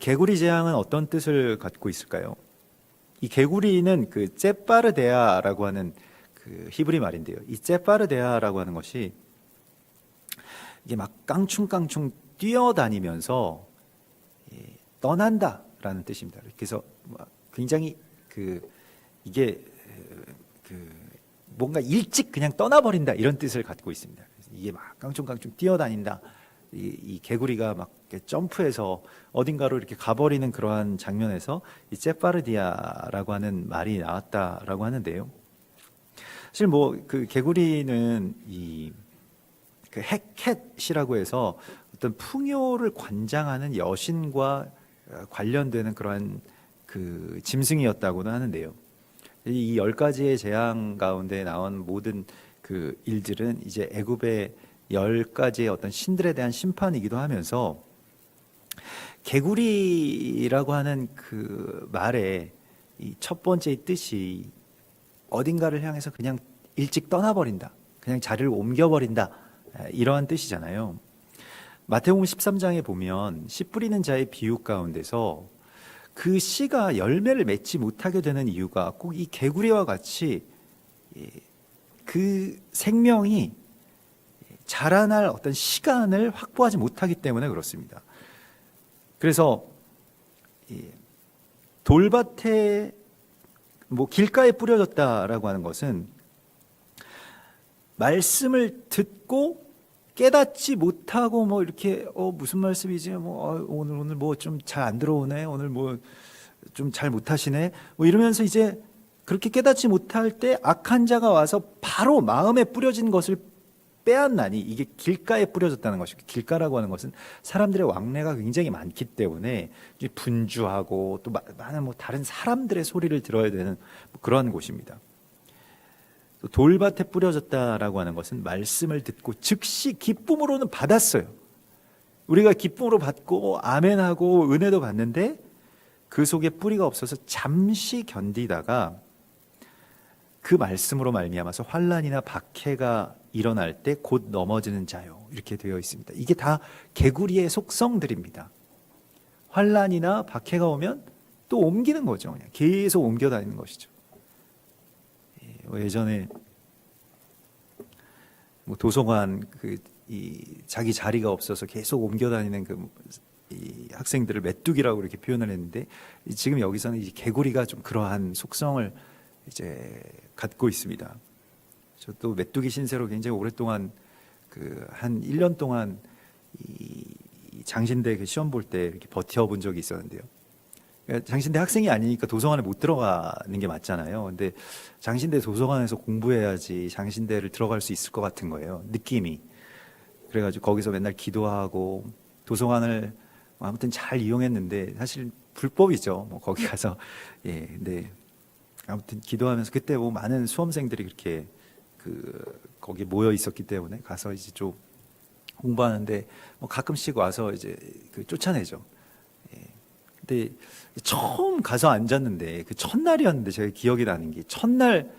개구리 재앙은 어떤 뜻을 갖고 있을까요? 이 개구리는 그 쨉바르데아라고 하는 그 히브리 말인데요. 이 쨉바르데아라고 하는 것이 이게 막 깡충깡충 뛰어다니면서 떠난다라는 뜻입니다. 그래서 굉장히 이게 뭔가 일찍 그냥 떠나버린다 이런 뜻을 갖고 있습니다. 이게 막 깡충깡충 뛰어다닌다. 이 개구리가 막 점프해서 어딘가로 이렇게 가버리는 그러한 장면에서 이 쨉바르디아라고 하는 말이 나왔다라고 하는데요. 사실 뭐 그 개구리는 그 헤켓이라고 해서 어떤 풍요를 관장하는 여신과 관련되는 그러한 그 짐승이었다고는 하는데요. 이 10가지의 재앙 가운데 나온 모든 그 일들은 이제 애굽의 10가지의 어떤 신들에 대한 심판이기도 하면서, 개구리라고 하는 그 말의 이 첫 번째 뜻이 어딘가를 향해서 그냥 일찍 떠나버린다, 그냥 자리를 옮겨버린다, 이러한 뜻이잖아요. 마태복음 13장에 보면 씨 뿌리는 자의 비유 가운데서 그 씨가 열매를 맺지 못하게 되는 이유가 꼭 이 개구리와 같이 그 생명이 자라날 어떤 시간을 확보하지 못하기 때문에 그렇습니다. 그래서 돌밭에 뭐 길가에 뿌려졌다라고 하는 것은 말씀을 듣고 깨닫지 못하고 뭐 이렇게 무슨 말씀이지 오늘 뭐 좀 잘 안 들어오네, 오늘 뭐 좀 잘 못하시네, 뭐 이러면서 이제 그렇게 깨닫지 못할 때 악한 자가 와서 바로 마음에 뿌려진 것을 빼앗나니, 이게 길가에 뿌려졌다는 것이고, 길가라고 하는 것은 사람들의 왕래가 굉장히 많기 때문에 분주하고 또 많은 뭐 다른 사람들의 소리를 들어야 되는 그러한 곳입니다. 돌밭에 뿌려졌다라고 하는 것은 말씀을 듣고 즉시 기쁨으로는 받았어요. 우리가 기쁨으로 받고 아멘하고 은혜도 받는데 그 속에 뿌리가 없어서 잠시 견디다가 그 말씀으로 말미암아서 환난이나 박해가 일어날 때 곧 넘어지는 자요, 이렇게 되어 있습니다. 이게 다 개구리의 속성들입니다. 환난이나 박해가 오면 또 옮기는 거죠. 그냥 계속 옮겨 다니는 것이죠. 예전에 뭐 도서관 자기 자리가 없어서 계속 옮겨 다니는 이 학생들을 메뚜기라고 이렇게 표현을 했는데, 지금 여기서는 이 개구리가 좀 그러한 속성을 이제 갖고 있습니다. 저도 메뚜기 신세로 굉장히 오랫동안 한 1년 동안 이 장신대 시험 볼 때 이렇게 버텨본 적이 있었는데요. 장신대 학생이 아니니까 도서관에 못 들어가는 게 맞잖아요. 근데 장신대 도서관에서 공부해야지 장신대를 들어갈 수 있을 것 같은 거예요, 느낌이. 그래가지고 거기서 맨날 기도하고 도서관을 아무튼 잘 이용했는데, 사실 불법이죠, 뭐 거기 가서. 근데 아무튼 기도하면서 그때 뭐 많은 수험생들이 그렇게 거기 모여 있었기 때문에 가서 이제 좀 공부하는데 뭐 가끔씩 와서 이제 쫓아내죠. 근데 처음 가서 앉았는데 그 첫날이었는데 제가 기억이 나는 게, 첫날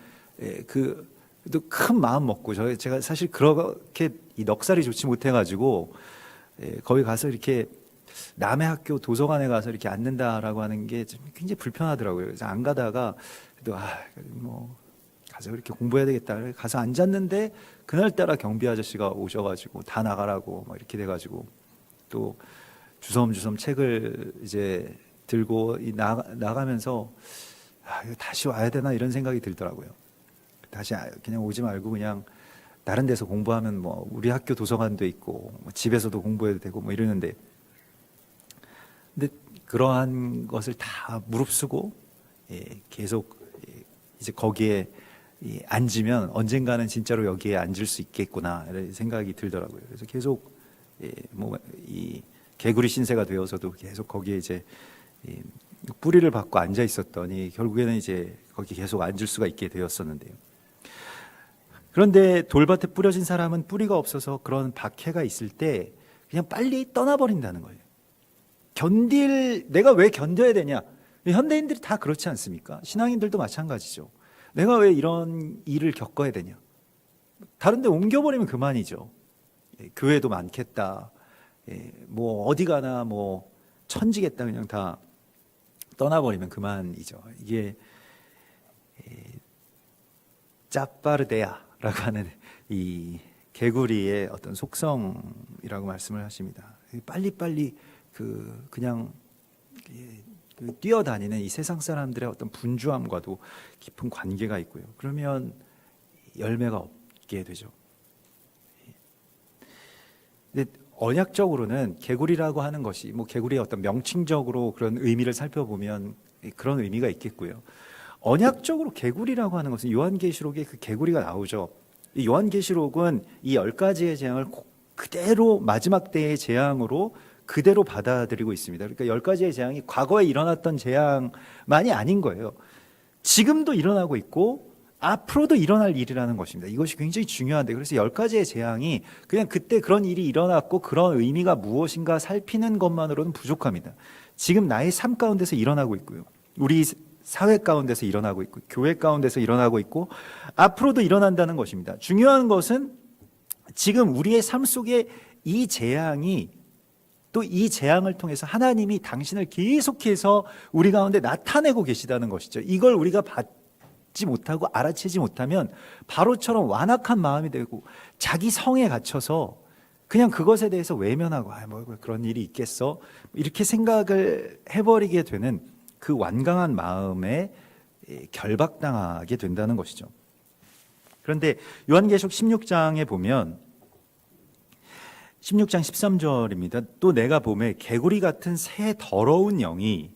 또 큰 마음 먹고, 제가 사실 그렇게 이 넉살이 좋지 못해가지고 거기 가서 이렇게 남의 학교 도서관에 가서 이렇게 앉는다라고 하는 게 굉장히 불편하더라고요. 그래서 안 가다가 또 뭐 가서 이렇게 공부해야 되겠다, 가서 앉았는데 그날따라 경비 아저씨가 오셔가지고 다 나가라고 막 이렇게 돼가지고, 또 주섬주섬 책을 이제 들고 나가면서 이거 다시 와야 되나 이런 생각이 들더라고요. 다시 그냥 오지 말고 그냥 다른 데서 공부하면 뭐 우리 학교 도서관도 있고 뭐 집에서도 공부해도 되고 뭐 이러는데, 근데 그러한 것을 다 무릅쓰고 계속 이제 거기에 앉으면 언젠가는 진짜로 여기에 앉을 수 있겠구나 이런 생각이 들더라고요. 그래서 계속 이 개구리 신세가 되어서도 계속 거기에 이제 뿌리를 받고 앉아 있었더니 결국에는 이제 거기 계속 앉을 수가 있게 되었었는데요. 그런데 돌밭에 뿌려진 사람은 뿌리가 없어서 그런 박해가 있을 때 그냥 빨리 떠나버린다는 거예요. 내가 왜 견뎌야 되냐? 현대인들이 다 그렇지 않습니까? 신앙인들도 마찬가지죠. 내가 왜 이런 일을 겪어야 되냐? 다른 데 옮겨버리면 그만이죠. 교회도 많겠다. 뭐 어디 가나 뭐 천지겠다. 그냥 다 떠나버리면 그만이죠. 이게 짜파르데아라고 하는 이 개구리의 어떤 속성이라고 말씀을 하십니다. 빨리빨리 그냥 뛰어다니는 이 세상 사람들의 어떤 분주함과도 깊은 관계가 있고요. 그러면 열매가 없게 되죠. 근데 언약적으로는 개구리라고 하는 것이 뭐 개구리의 어떤 명칭적으로 그런 의미를 살펴보면 그런 의미가 있겠고요. 언약적으로 개구리라고 하는 것은 요한계시록에 그 개구리가 나오죠. 이 요한계시록은 이 10가지의 재앙을 그대로 마지막 때의 재앙으로 그대로 받아들이고 있습니다. 그러니까 10가지의 재앙이 과거에 일어났던 재앙만이 아닌 거예요. 지금도 일어나고 있고 앞으로도 일어날 일이라는 것입니다. 이것이 굉장히 중요한데, 그래서 10가지의 재앙이 그냥 그때 그런 일이 일어났고 그런 의미가 무엇인가 살피는 것만으로는 부족합니다. 지금 나의 삶 가운데서 일어나고 있고요. 우리 사회 가운데서 일어나고 있고 교회 가운데서 일어나고 있고 앞으로도 일어난다는 것입니다. 중요한 것은 지금 우리의 삶 속에 이 재앙이 또 이 재앙을 통해서 하나님이 당신을 계속해서 우리 가운데 나타내고 계시다는 것이죠. 이걸 우리가 받지 못하고 알아채지 못하면 바로처럼 완악한 마음이 되고 자기 성에 갇혀서 그냥 그것에 대해서 외면하고 뭐 그런 일이 있겠어 이렇게 생각을 해버리게 되는 그 완강한 마음에 결박당하게 된다는 것이죠. 그런데 요한계시록 16장에 보면 16장 13절입니다. 또 내가 보매 개구리 같은 새 더러운 영이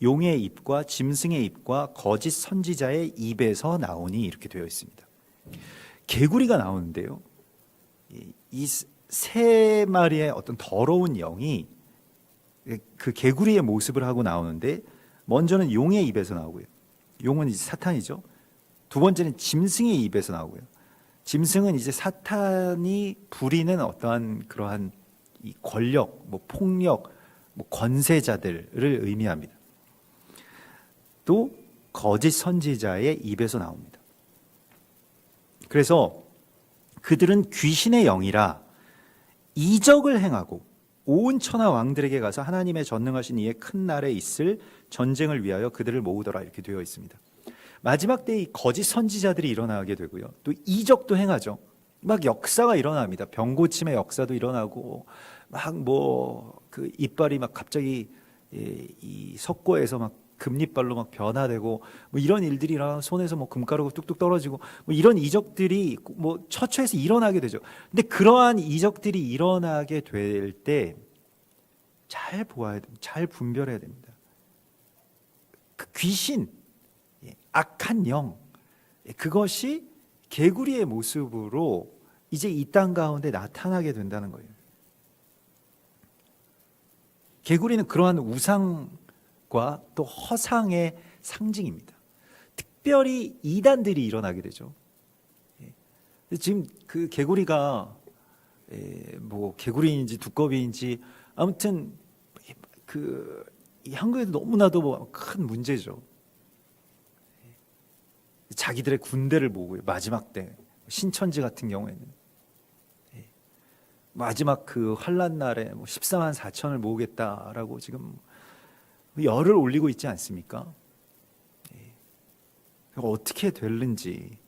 용의 입과 짐승의 입과 거짓 선지자의 입에서 나오니 이렇게 되어 있습니다. 개구리가 나오는데요. 이 세 마리의 어떤 더러운 영이 그 개구리의 모습을 하고 나오는데 먼저는 용의 입에서 나오고요. 용은 이제 사탄이죠. 두 번째는 짐승의 입에서 나오고요. 짐승은 이제 사탄이 부리는 어떠한 그러한 이 권력, 뭐 폭력, 뭐 권세자들을 의미합니다. 또 거짓 선지자의 입에서 나옵니다. 그래서 그들은 귀신의 영이라 이적을 행하고 온 천하 왕들에게 가서 하나님의 전능하신 이의 큰 날에 있을 전쟁을 위하여 그들을 모으더라 이렇게 되어 있습니다. 마지막 때에 이 거짓 선지자들이 일어나게 되고요. 또 이적도 행하죠. 막 역사가 일어납니다. 병고침의 역사도 일어나고 막 뭐 그 이빨이 막 갑자기 이 석고에서 막 금리빨로 막 변화되고 뭐 이런 일들이 일어나 손에서 뭐 금가루가 뚝뚝 떨어지고 뭐 이런 이적들이 뭐 처처에서 일어나게 되죠. 근데 그러한 이적들이 일어나게 될 때 잘 보아야 됩니다. 잘 분별해야 됩니다. 그 귀신, 악한 영, 그것이 개구리의 모습으로 이제 이 땅 가운데 나타나게 된다는 거예요. 개구리는 그러한 우상과 또 허상의 상징입니다. 특별히 이단들이 일어나게 되죠. 지금 그 개구리가 뭐 개구리인지 두꺼비인지 아무튼 이 한국에도 너무나도 뭐 큰 문제죠. 자기들의 군대를 모으고요. 마지막 때 신천지 같은 경우에는 마지막 그 환란 날에 뭐 14만 4천을 모으겠다라고 지금 열을 올리고 있지 않습니까? 어떻게 될는지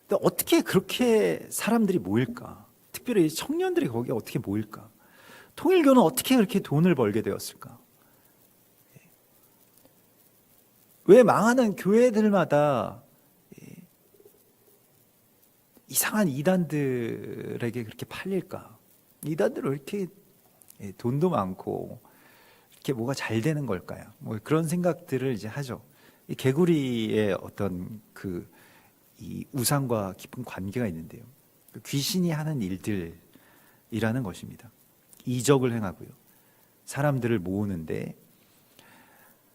어떻게 그렇게 사람들이 모일까? 특별히 청년들이 거기에 어떻게 모일까? 통일교는 어떻게 그렇게 돈을 벌게 되었을까? 왜 망하는 교회들마다 이상한 이단들에게 그렇게 팔릴까? 이단들을 왜 이렇게 돈도 많고 이렇게 뭐가 잘 되는 걸까요? 뭐 그런 생각들을 이제 하죠. 이 개구리의 어떤 이 우상과 깊은 관계가 있는데요. 귀신이 하는 일들이라는 것입니다. 이적을 행하고요. 사람들을 모으는데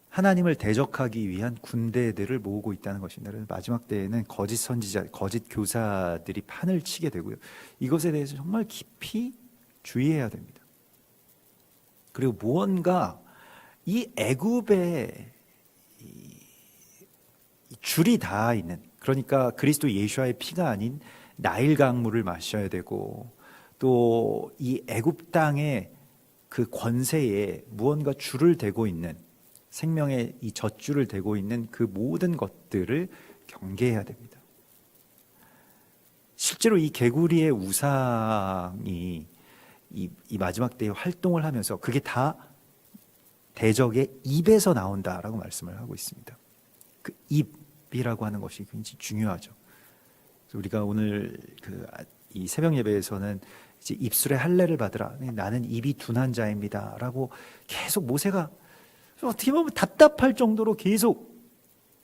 하나님을 대적하기 위한 군대들을 모으고 있다는 것입니다. 그래서 마지막 때에는 거짓 선지자, 거짓 교사들이 판을 치게 되고요. 이것에 대해서 정말 깊이 주의해야 됩니다. 그리고 무언가 이 애굽에 줄이 닿아 있는, 그러니까 그리스도 예수와의 피가 아닌 나일 강물을 마셔야 되고, 또 이 애굽 땅의 그 권세에 무언가 줄을 대고 있는, 생명의 이 젖줄을 대고 있는 그 모든 것들을 경계해야 됩니다. 실제로 이 개구리의 우상이 이 마지막 때에 활동을 하면서 그게 다 대적의 입에서 나온다라고 말씀을 하고 있습니다. 그 입이라고 하는 것이 굉장히 중요하죠. 그래서 우리가 오늘 이 새벽 예배에서는 이제 입술에 할례를 받으라. 나는 입이 둔한 자입니다라고 계속 모세가 어떻게 보면 답답할 정도로 계속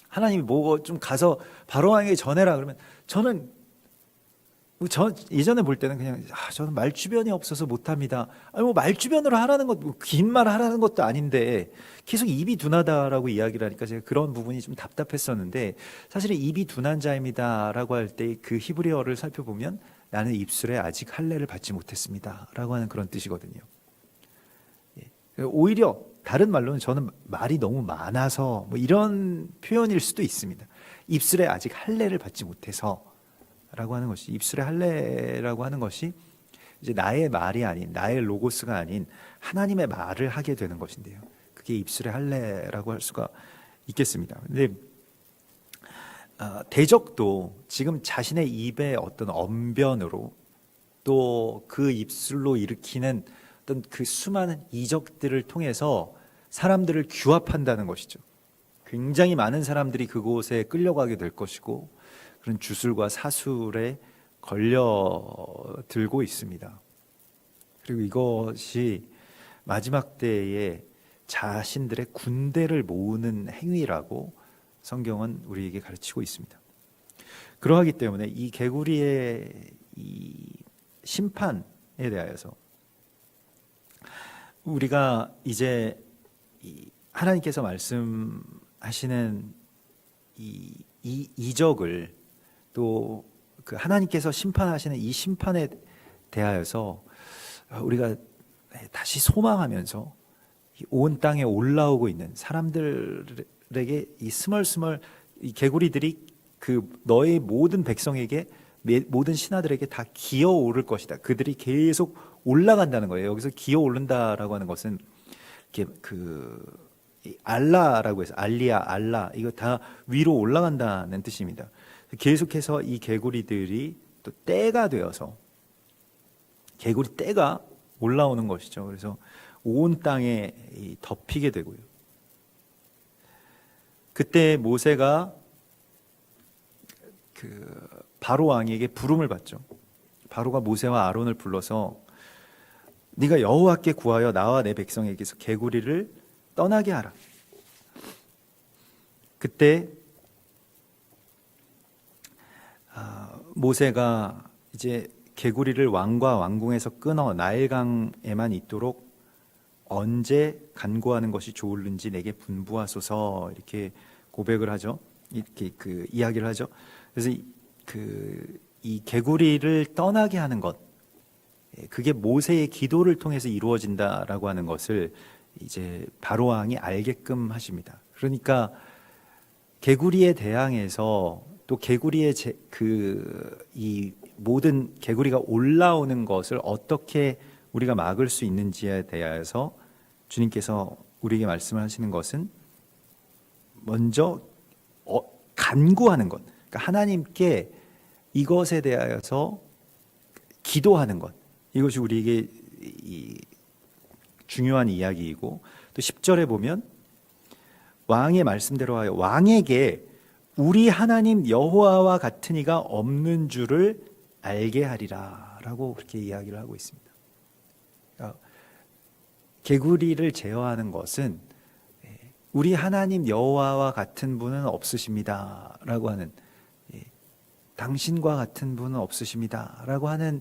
하나님이 뭐 좀 가서 바로 왕에게 전해라 그러면 저는 예전에 볼 때는 그냥 저는 말주변이 없어서 못합니다. 아니 뭐 말주변으로 하라는 것, 긴 말 하라는 것도 아닌데 계속 입이 둔하다라고 이야기를 하니까 제가 그런 부분이 좀 답답했었는데, 사실은 입이 둔한 자입니다라고 할 때 그 히브리어를 살펴보면 나는 입술에 아직 할례를 받지 못했습니다라고 하는 그런 뜻이거든요. 오히려 다른 말로는 저는 말이 너무 많아서 뭐 이런 표현일 수도 있습니다. 입술에 아직 할례를 받지 못해서 라고 하는 것이, 입술의 할례라고 하는 것이 이제 나의 말이 아닌, 나의 로고스가 아닌 하나님의 말을 하게 되는 것인데요. 그게 입술의 할례라고 할 수가 있겠습니다. 근데 대적도 지금 자신의 입의 어떤 언변으로 또 그 입술로 일으키는 어떤 그 수많은 이적들을 통해서 사람들을 규합한다는 것이죠. 굉장히 많은 사람들이 그곳에 끌려가게 될 것이고, 그런 주술과 사술에 걸려들고 있습니다. 그리고 이것이 마지막 때에 자신들의 군대를 모으는 행위라고 성경은 우리에게 가르치고 있습니다. 그러하기 때문에 이 개구리의 이 심판에 대하여서 우리가 이제 하나님께서 말씀하시는 이 이적을, 또 그 하나님께서 심판하시는 이 심판에 대하여서 우리가 다시 소망하면서 온 땅에 올라오고 있는 사람들에게 이 스멀스멀 이 개구리들이 그 너의 모든 백성에게, 모든 신하들에게 다 기어오를 것이다. 그들이 계속 올라간다는 거예요. 여기서 기어오른다라고 하는 것은 이렇게 알라라고 해서 알리야, 알라, 이거 다 위로 올라간다는 뜻입니다. 계속해서 이 개구리들이 또 떼가 되어서 개구리 떼가 올라오는 것이죠. 그래서 온 땅에 덮이게 되고요. 그때 모세가 바로 왕에게 부름을 받죠. 바로가 모세와 아론을 불러서 네가 여호와께 구하여 나와 내 백성에게서 개구리를 떠나게 하라. 그때 모세가 이제 개구리를 왕과 왕궁에서 끊어 나일강에만 있도록 언제 간구하는 것이 좋을는지 내게 분부하소서, 이렇게 고백을 하죠. 이렇게 이야기를 하죠. 그래서 이 개구리를 떠나게 하는 것, 그게 모세의 기도를 통해서 이루어진다라고 하는 것을 이제 바로 왕이 알게끔 하십니다. 그러니까 개구리에 대항해서 또 개구리의 이 모든 개구리가 올라오는 것을 어떻게 우리가 막을 수 있는지에 대해서 주님께서 우리에게 말씀하시는 것은 먼저 간구하는 것, 그러니까 하나님께 이것에 대하여서 기도하는 것, 이것이 우리에게 중요한 이야기이고, 또 10절에 보면 왕의 말씀대로 하여 왕에게 우리 하나님 여호와와 같은 이가 없는 줄을 알게 하리라 라고 그렇게 이야기를 하고 있습니다. 그러니까 개구리를 제어하는 것은 우리 하나님 여호와와 같은 분은 없으십니다라고 하는, 당신과 같은 분은 없으십니다라고 하는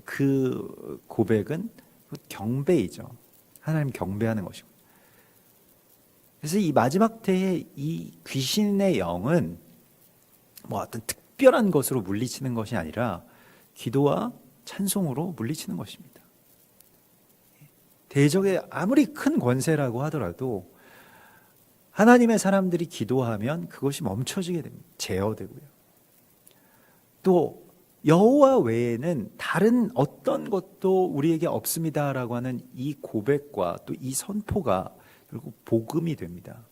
그 고백은 경배이죠. 하나님 경배하는 것이고. 그래서 이 마지막 때에 이 귀신의 영은 뭐 어떤 특별한 것으로 물리치는 것이 아니라 기도와 찬송으로 물리치는 것입니다. 대적의 아무리 큰 권세라고 하더라도 하나님의 사람들이 기도하면 그것이 멈춰지게 됩니다. 제어되고요. 또 여호와 외에는 다른 어떤 것도 우리에게 없습니다라고 하는 이 고백과 또 이 선포가 결국 복음이 됩니다.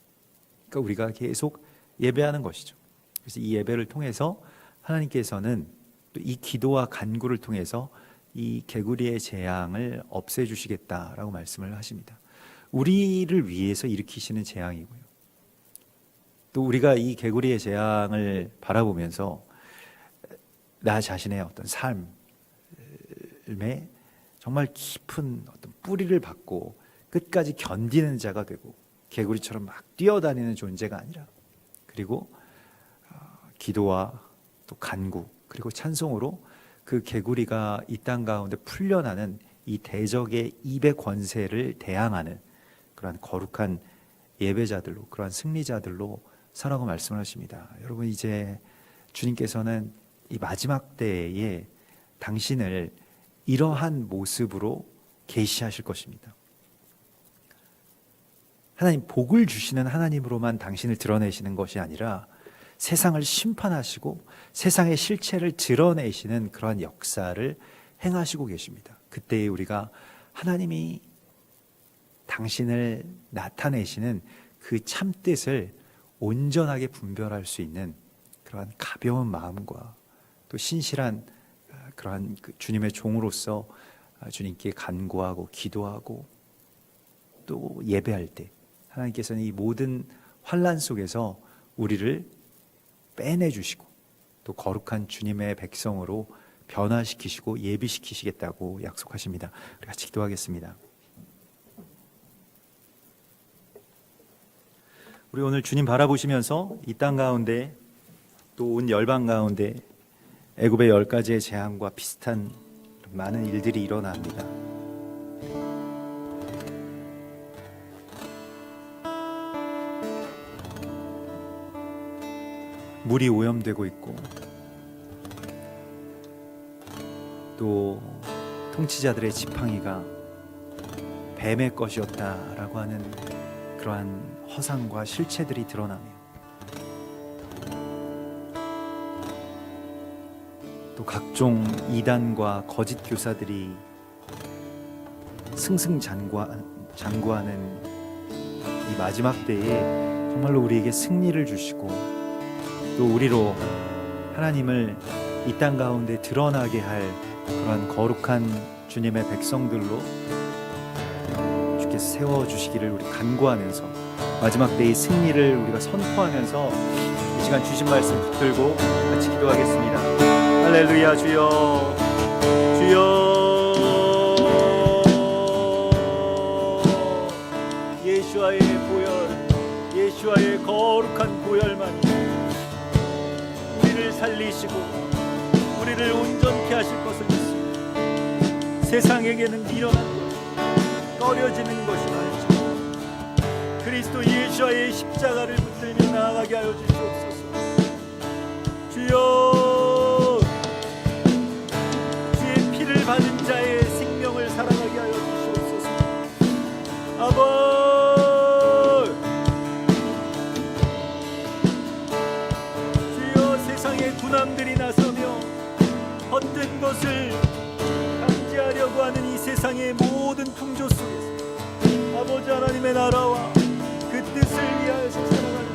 그러니까 우리가 계속 예배하는 것이죠. 그래서 이 예배를 통해서 하나님께서는 또 이 기도와 간구를 통해서 이 개구리의 재앙을 없애주시겠다라고 말씀을 하십니다. 우리를 위해서 일으키시는 재앙이고요. 또 우리가 이 개구리의 재앙을 바라보면서 나 자신의 어떤 삶에 정말 깊은 어떤 뿌리를 받고 끝까지 견디는 자가 되고 개구리처럼 막 뛰어다니는 존재가 아니라, 그리고 기도와 또 간구 그리고 찬송으로 그 개구리가 이 땅 가운데 풀려나는 이 대적의 입의 권세를 대항하는 그러한 거룩한 예배자들로, 그러한 승리자들로 살아가고 말씀을 하십니다. 여러분, 이제 주님께서는 이 마지막 때에 당신을 이러한 모습으로 계시하실 것입니다. 하나님, 복을 주시는 하나님으로만 당신을 드러내시는 것이 아니라 세상을 심판하시고 세상의 실체를 드러내시는 그러한 역사를 행하시고 계십니다. 그때에 우리가 하나님이 당신을 나타내시는 그 참뜻을 온전하게 분별할 수 있는 그러한 가벼운 마음과 또 신실한 그러한 주님의 종으로서 주님께 간구하고 기도하고 또 예배할 때 하나님께서는 이 모든 환난 속에서 우리를 빼내주시고 또 거룩한 주님의 백성으로 변화시키시고 예비시키시겠다고 약속하십니다. 우리 같이 기도하겠습니다. 우리 오늘 주님 바라보시면서 이 땅 가운데 또 온 열방 가운데 애굽의 10가지의 재앙과 비슷한 많은 일들이 일어납니다. 물이 오염되고 있고 또 통치자들의 지팡이가 뱀의 것이었다라고 하는 그러한 허상과 실체들이 드러나며 또 각종 이단과 거짓 교사들이 승승장구하는 이 마지막 때에 정말로 우리에게 승리를 주시고 또 우리로 하나님을 이 땅 가운데 드러나게 할 그러한 거룩한 주님의 백성들로 주께서 세워주시기를 우리 간구하면서 마지막 때의 승리를 우리가 선포하면서 이 시간 주신 말씀 붙들고 같이 기도하겠습니다. 할렐루야. 주여, 주여, 예수와의 보혈, 예수와의 거룩한 보혈만 우리를 살리시고 우리를 온전케 하실 것을 믿습니다. 세상에게는 미련한 것, 꺼려지는 것이 많죠. 그리스도 예수와의 십자가를 붙들며 나아가게 하여 주시옵소서. 주여, 주의 피를 받은 자의 생명을 살아가게 하여 주시옵소서. 아버, 군왕들이 나서며 헛된 것을 강제하려고 하는 이 세상의 모든 풍조 속에서 아버지 하나님의 나라와 그 뜻을 위하여서 살아가는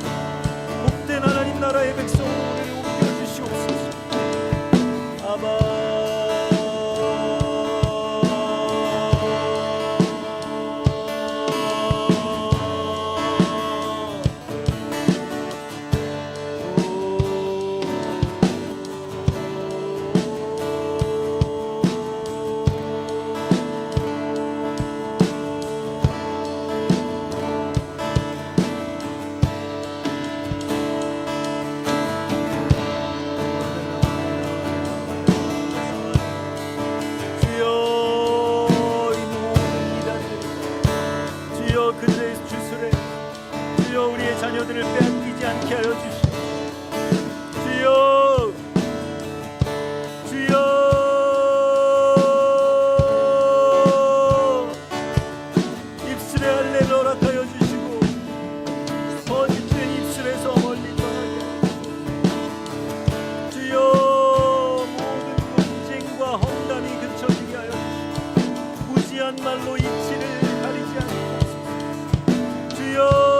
복된 하나님 나라의 백성을 옮겨주시옵소서. 아바, 주여 그들의 주술에 주여 우리의 자녀들을 빼앗기지 않게 하여 주시고 주여 주여 입술의 할례를 허락하여 주시고 거짓된 입술에서 멀리 떠나게 하여 주시고 주여 모든 논쟁과 험담이 그쳐지게 하여 주시고 무지한 말로 이치를 가리지 않게 하소서 주여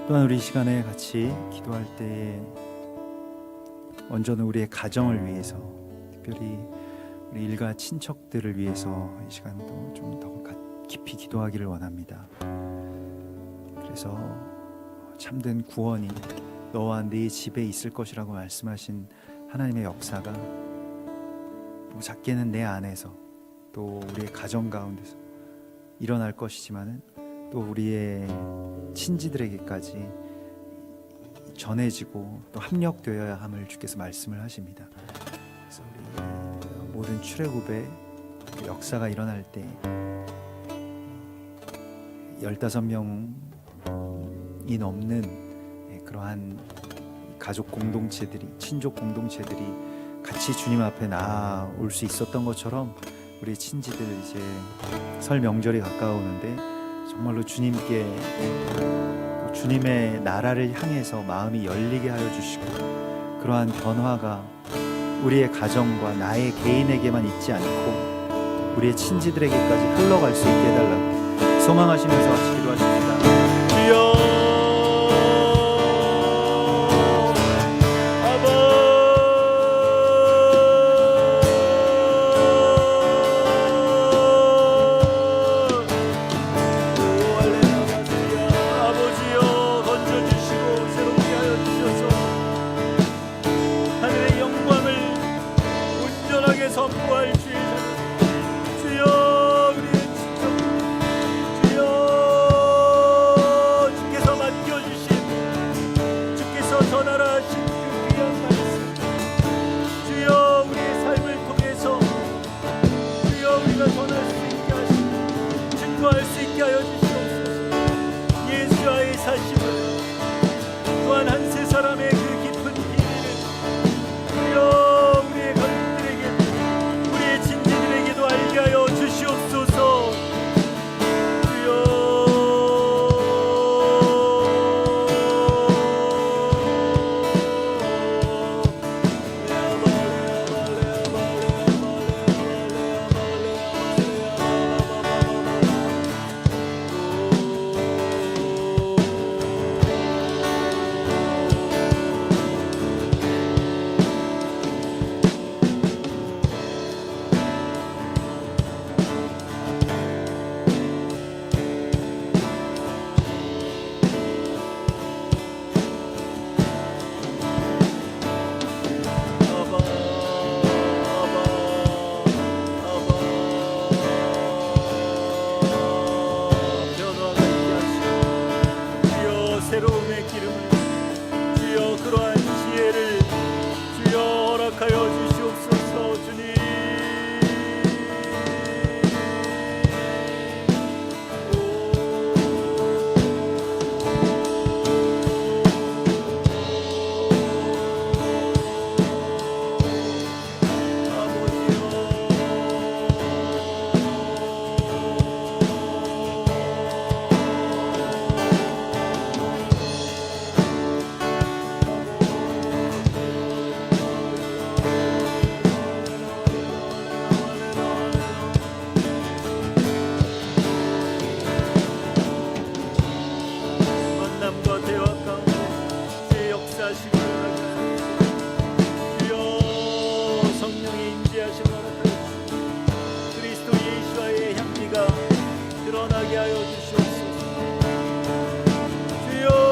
또한 우리 이 시간에 같이 기도할 때에 먼저는 우리의 가정을 위해서, 특별히 우리 일가 친척들을 위해서 이 시간도 좀 더 깊이 기도하기를 원합니다. 그래서 참된 구원이 너와 네 집에 있을 것이라고 말씀하신 하나님의 역사가 뭐 작게는 내 안에서 또 우리의 가정 가운데서 일어날 것이지만은 또 우리의 친지들에게까지 전해지고 또 합력되어야 함을 주께서 말씀을 하십니다. 그래서 우리 모든 출애굽의 역사가 일어날 때 15명이 넘는 그러한 가족 공동체들이, 친족 공동체들이 같이 주님 앞에 나아올 수 있었던 것처럼 우리 친지들 이제 설 명절이 가까우는데 정말로 주님께 주님의 나라를 향해서 마음이 열리게 하여 주시고 그러한 변화가 우리의 가정과 나의 개인에게만 있지 않고 우리의 친지들에게까지 흘러갈 수 있게 해달라고 소망하시면서 같이 기도하십시다. 주여 선포할 주의 자녀 주여 우리의 친척 주여 하여 주시옵소서. 주여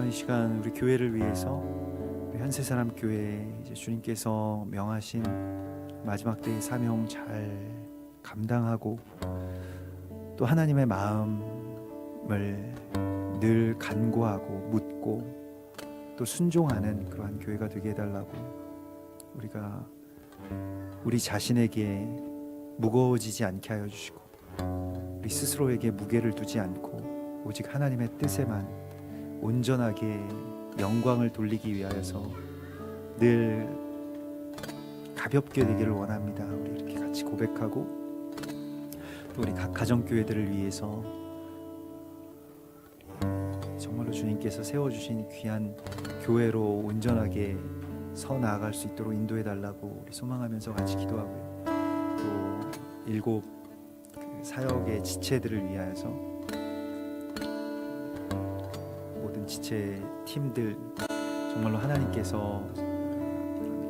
이 시간 우리 교회를 위해서 우리 현세사람 교회 이제 주님께서 명하신 마지막 때의 사명 잘 감당하고 또 하나님의 마음을 늘 간구하고 묻고 또 순종하는 그러한 교회가 되게 해달라고, 우리가 우리 자신에게 무거워지지 않게 하여 주시고 우리 스스로에게 무게를 두지 않고 오직 하나님의 뜻에만 온전하게 영광을 돌리기 위하여서 늘 가볍게 되기를 원합니다. 우리 이렇게 같이 고백하고 또 우리 각 가정교회들을 위해서 정말로 주님께서 세워주신 귀한 교회로 온전하게 서 나아갈 수 있도록 인도해 달라고 우리 소망하면서 같이 기도하고요. 또 7 그 사역의 지체들을 위하여서 지체 팀들 정말로 하나님께서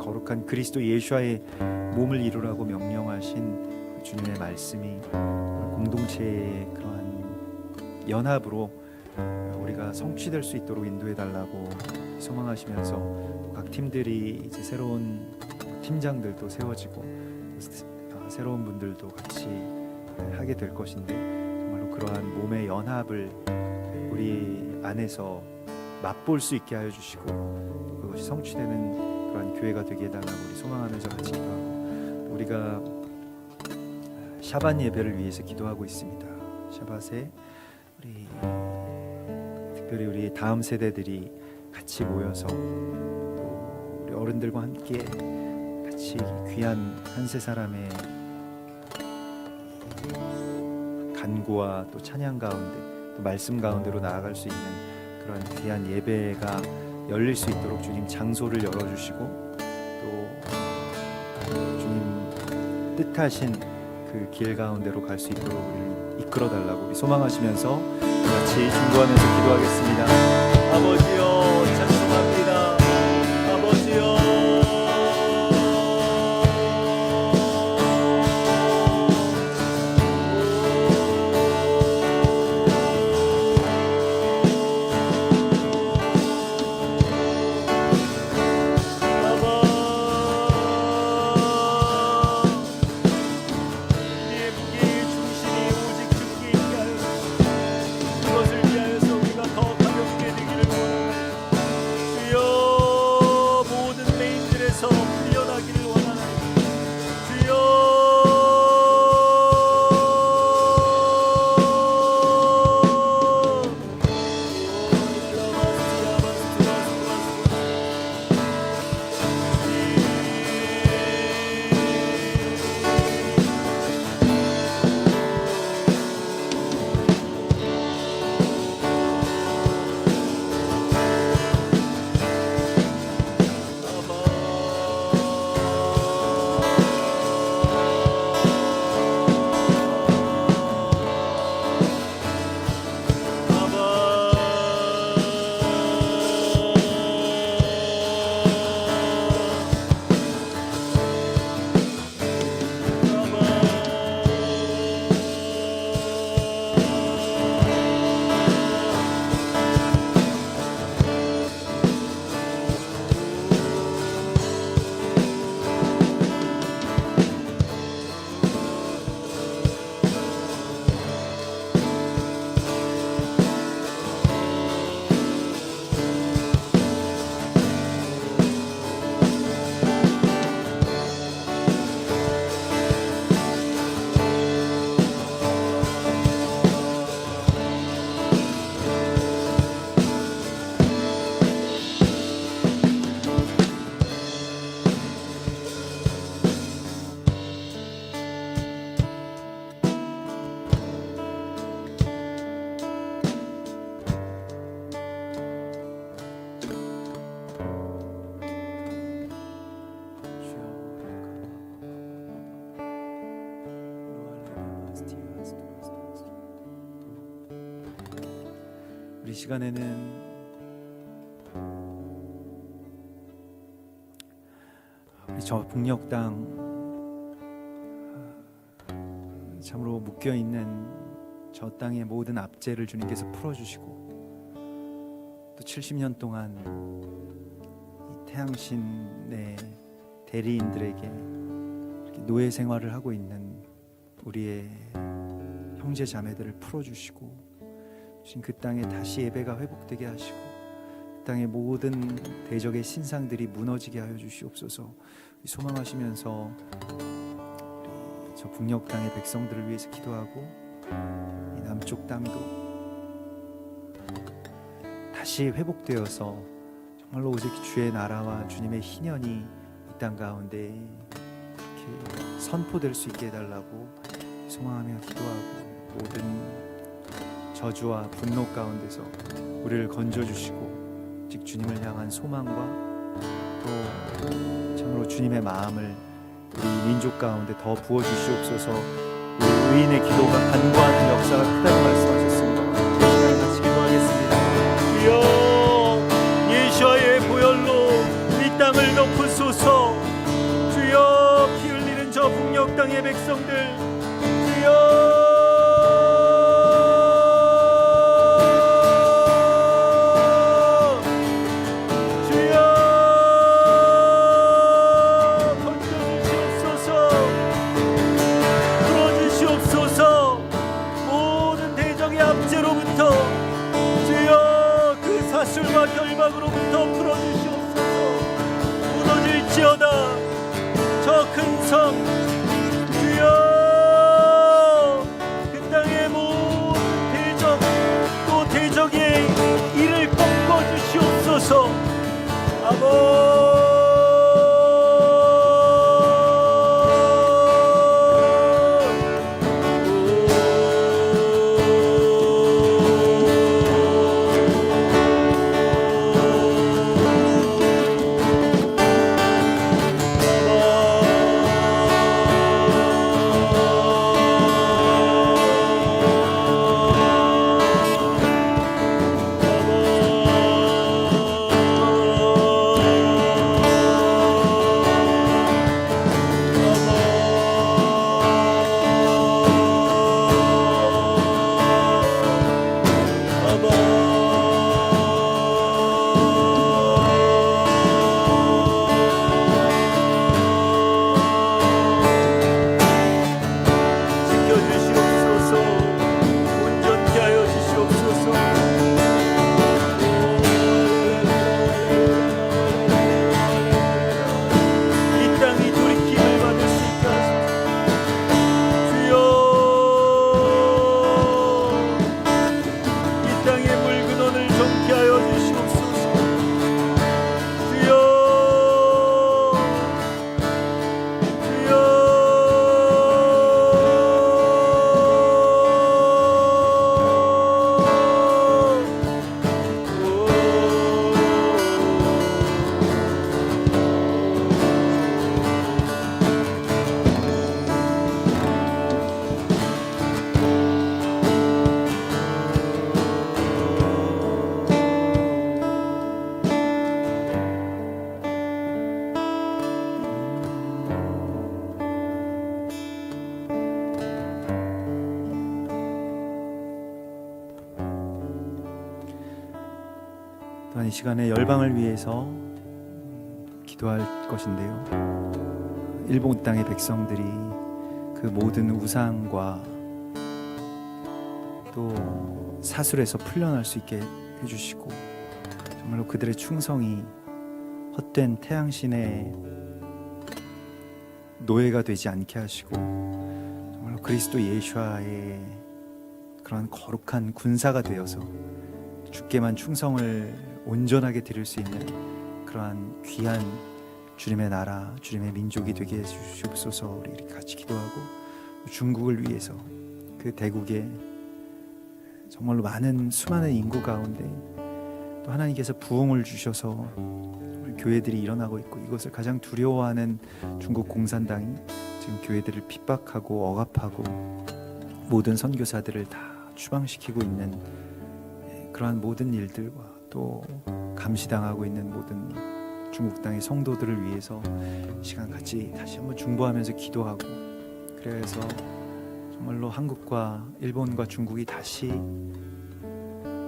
거룩한 그리스도 예수와의 몸을 이루라고 명령하신 주님의 말씀이 공동체의 그러한 연합으로 우리가 성취될 수 있도록 인도해 달라고 소망하시면서 각 팀들이 이제 새로운 팀장들도 세워지고 새로운 분들도 같이 하게 될 것인데 정말로 그러한 몸의 연합을 우리 안에서 맛볼 수 있게 하여 주시고 그것이 성취되는 그러한 교회가 되게 해달라고 우리 소망하면서 같이 기도하고, 우리가 샤반 예배를 위해서 기도하고 있습니다. 샤bat에 우리 특별히 우리 다음 세대들이 같이 모여서 또 우리 어른들과 함께 같이 귀한 한세 사람의 간구와 또 찬양 가운데 또 말씀 가운데로 나아갈 수 있는 그런 귀한 예배가 열릴 수 있도록 주님 장소를 열어주시고 또 주님 뜻하신 그 길 가운데로 갈 수 있도록 우리를 이끌어 달라고 우리 소망하시면서 같이 중보하면서 기도하겠습니다. 아버지여 찬송합니다. 아버지여 그것을 위하여서 우리가 더 가볍게 되기를 원합니다. 시간에는 우리 저 북녘 땅 참으로 묶여 있는 저 땅의 모든 압제를 주님께서 풀어주시고 또 70년 동안 이 태양신의 대리인들에게 이렇게 노예 생활을 하고 있는 우리의 형제 자매들을 풀어주시고 주신 그 땅에 다시 예배가 회복되게 하시고 그 땅의 모든 대적의 신상들이 무너지게 하여 주시옵소서. 소망하시면서 우리 저 북녘 땅의 백성들을 위해서 기도하고 이 남쪽 땅도 다시 회복되어서 정말로 오직 주의 나라와 주님의 희년이 이 땅 가운데 이렇게 선포될 수 있게 해달라고 소망하며 기도하고 모든 저주와 분노 가운데서 우리를 건져주시고 즉 주님을 향한 소망과 또 참으로 주님의 마음을 우리 민족 가운데 더 부어주시옵소서. 우리 의인의 기도가 간구하는 역사가 크다고 말씀하셨습니다. 이 시간에 같이 기도하겠습니다. 주여 예수와의 보혈로 이 땅을 덮으소서. 주여 피 흘리는 저 북녘 땅의 백성들 주여 사슬과 결박으로부터 풀어주시옵소서. 무너질지어다 저 큰 성 주여 그 땅의 모든 대적 또 대적의 이를 꺾어주시옵소서. 아버 또한 이 시간에 열방을 위해서 기도할 것인데요. 일본 땅의 백성들이 그 모든 우상과 또 사술에서 풀려날 수 있게 해주시고 정말로 그들의 충성이 헛된 태양신의 노예가 되지 않게 하시고 정말로 그리스도 예수와의 그런 거룩한 군사가 되어서 주께만 충성을 온전하게 드릴 수 있는 그러한 귀한 주님의 나라, 주님의 민족이 되게 해주시옵소서. 우리 이렇게 같이 기도하고 중국을 위해서 그 대국에 정말로 많은 수많은 인구 가운데 또 하나님께서 부흥을 주셔서 교회들이 일어나고 있고 이것을 가장 두려워하는 중국 공산당이 지금 교회들을 핍박하고 억압하고 모든 선교사들을 다 추방시키고 있는 그러한 모든 일들과 또 감시당하고 있는 모든 중국 땅의 성도들을 위해서 시간 같이 다시 한번 중보하면서 기도하고, 그래서 정말로 한국과 일본과 중국이 다시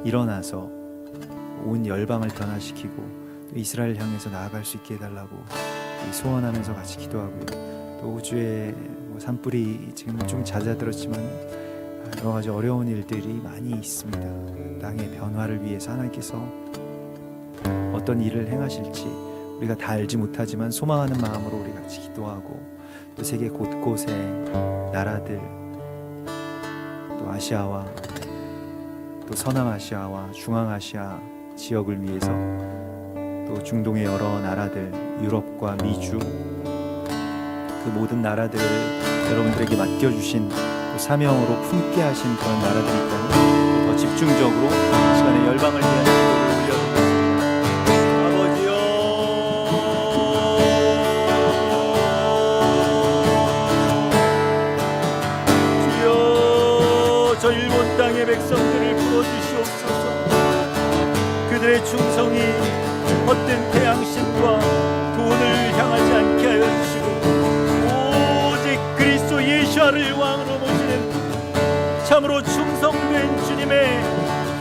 일어나서 온 열방을 변화시키고 또 이스라엘 향해서 나아갈 수 있게 해달라고 소원하면서 같이 기도하고요. 또 우주의 산불이 지금 좀 잦아들었지만 여러 가지 어려운 일들이 많이 있습니다. 땅의 변화를 위해서 하나님께서 어떤 일을 행하실지 우리가 다 알지 못하지만 소망하는 마음으로 우리 같이 기도하고, 또 세계 곳곳의 나라들, 또 아시아와 또 서남아시아와 중앙아시아 지역을 위해서, 또 중동의 여러 나라들, 유럽과 미주, 그 모든 나라들을 여러분들에게 맡겨주신 또 사명으로 품게 하신 그런 나라들이 있다면 더 집중적으로 시간의 열방을 위한 기도를 올려드리겠습니다. 아버지요, 주여, 저 일본 땅의 백성들을 풀어주시옵소서. 그들의 충성이 헛된 태양신과 돈을 향하지 않게 하여 주시고 오직 그리스도 예수를 왕으로 모시는 참으로 충성된 주님의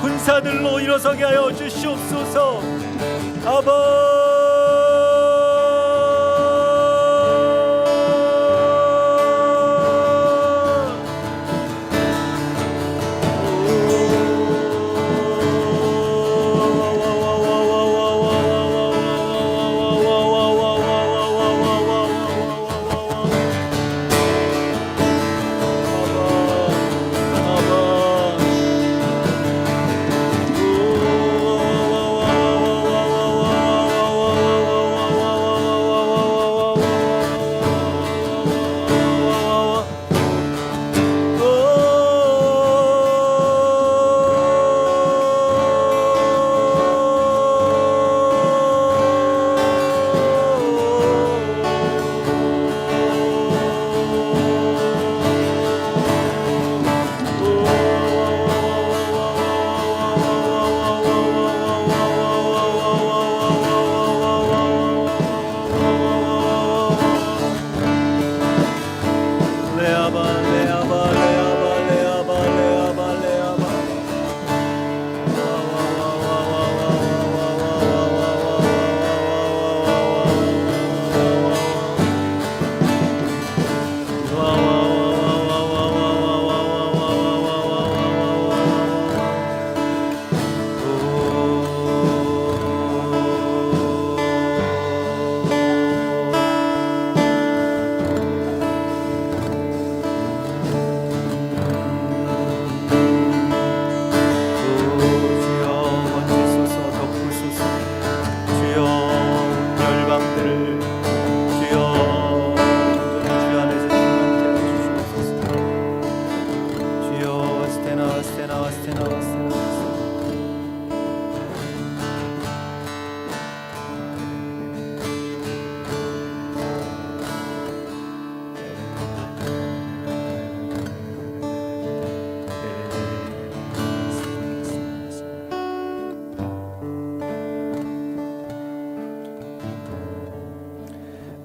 군사들로 일어서게 하여 주시옵소서. 아버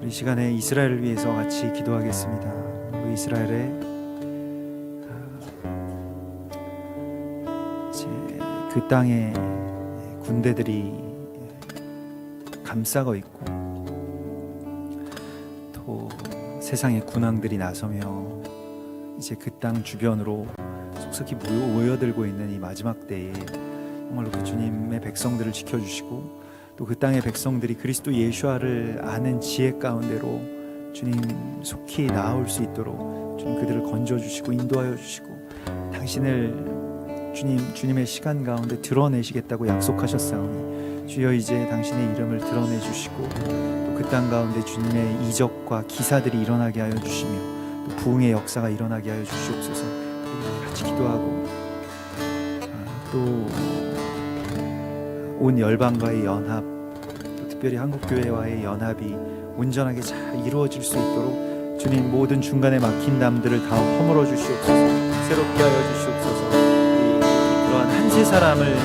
이 시간에 이스라엘을 위해서 같이 기도하겠습니다. 우리 이스라엘의 이제 그 땅에 군대들이 감싸고 있고 또 세상의 군왕들이 나서며 이제 그 땅 주변으로 속속히 모여들고 있는 이 마지막 때에 정말로 그 주님의 백성들을 지켜주시고 또 그 땅의 백성들이 그리스도 예수를 아는 지혜 가운데로 주님 속히 나아올 수 있도록 주님 그들을 건져주시고 인도하여 주시고 당신을 주님의 시간 가운데 드러내시겠다고 약속하셨사오니 주여 이제 당신의 이름을 드러내 주시고 또 그 땅 가운데 주님의 이적과 기사들이 일어나게 하여 주시며 또 부흥의 역사가 일어나게 하여 주시옵소서. 같이 기도하고 또 온 열방과의 연합, 또 특별히 한국교회와의 연합이 온전하게 잘 이루어질 수 있도록 주님 모든 중간에 막힌 담들을 다 허물어 주시옵소서. 새롭게 하여 주시옵소서. 그러한 한 세 사람을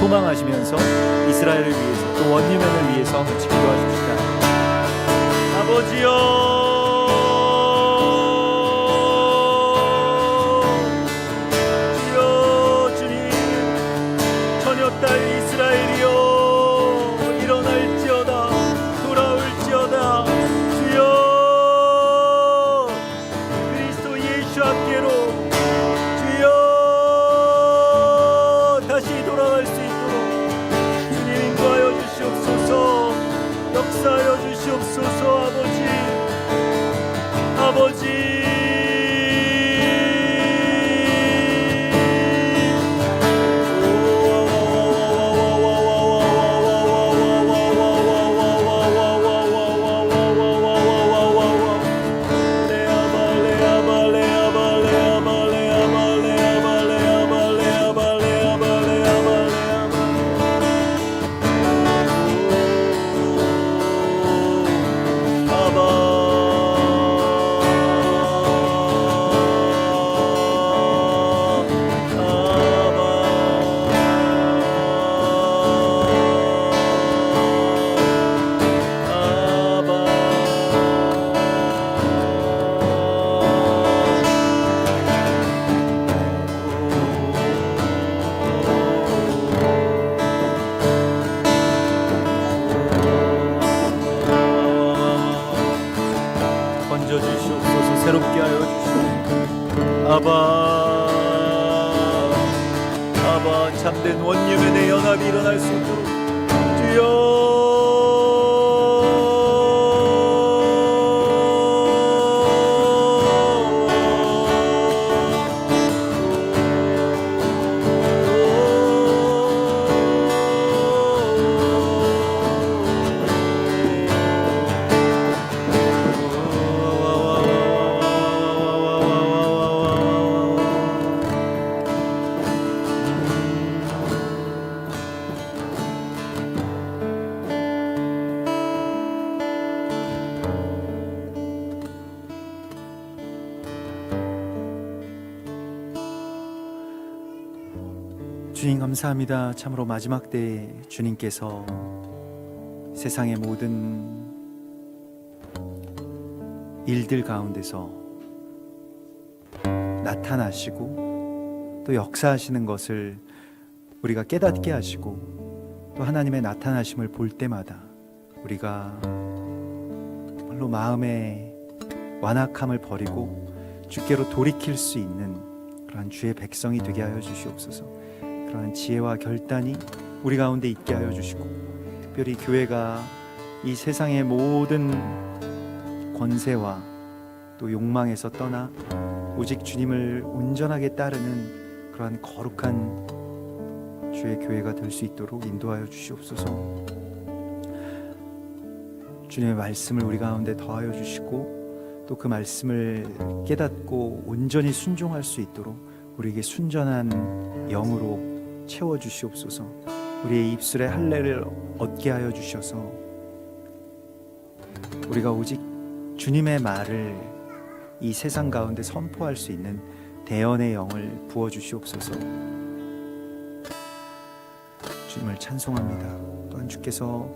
소망하시면서 이스라엘을 위해서 또 원유면을 위해서 같이 기도하십시다. 아버지여, 딸 이스라엘이여, 일어날지어다, 돌아올지어다. 주여, 그리스도 예수 함께로 주여 다시 돌아갈 수 있도록 주님 인도하여 주시옵소서. 역사하여 주시옵소서. 아버지 건져주시옵소서. 새롭게 하여 주시옵소서. 아바, 참된 원유면의 연합이 일어날 수 있도록 주여 주님 감사합니다. 참으로 마지막 때에 주님께서 세상의 모든 일들 가운데서 나타나시고 또 역사하시는 것을 우리가 깨닫게 하시고 또 하나님의 나타나심을 볼 때마다 우리가 물로 마음의 완악함을 버리고 주께로 돌이킬 수 있는 그러한 주의 백성이 되게 하여 주시옵소서. 그러한 지혜와 결단이 우리 가운데 있게 하여 주시고, 특별히 교회가 이 세상의 모든 권세와 또 욕망에서 떠나 오직 주님을 온전하게 따르는 그러한 거룩한 주의 교회가 될 수 있도록 인도하여 주시옵소서. 주님의 말씀을 우리 가운데 더하여 주시고 또 그 말씀을 깨닫고 온전히 순종할 수 있도록 우리에게 순전한 영으로 채워주시옵소서. 우리의 입술에 할례를 얻게 하여 주셔서 우리가 오직 주님의 말을 이 세상 가운데 선포할 수 있는 대언의 영을 부어주시옵소서. 주님을 찬송합니다. 또한 주께서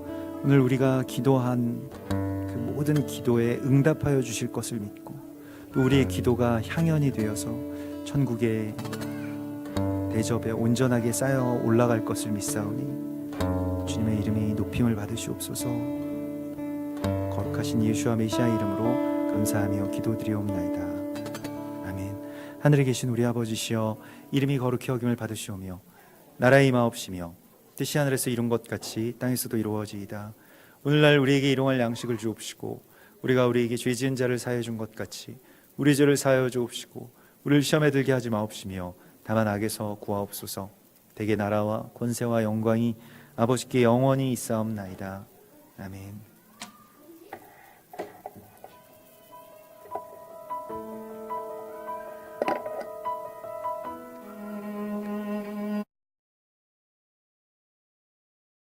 오늘 우리가 기도한 그 모든 기도에 응답하여 주실 것을 믿고 또 우리의 기도가 향연이 되어서 천국의 대접에 온전하게 쌓여 올라갈 것을 믿사오니 주님의 이름이 높임을 받으시옵소서. 거룩하신 예수와 메시아 이름으로 감사하며 기도드리옵나이다. 아멘. 하늘에 계신 우리 아버지시여, 이름이 거룩히 여김을 받으시오며 나라의 임하옵시며 뜻이 하늘에서 이룬 것 같이 땅에서도 이루어지이다. 오늘날 우리에게 일용할 양식을 주옵시고 우리가 우리에게 죄 지은 자를 사하여 준 것 같이 우리 죄를 사하여 주옵시고 우리를 시험에 들게 하지 마옵시며 다만 악에서 구하옵소서. 대개 나라와 권세와 영광이 아버지께 영원히 있사옵나이다. 아멘.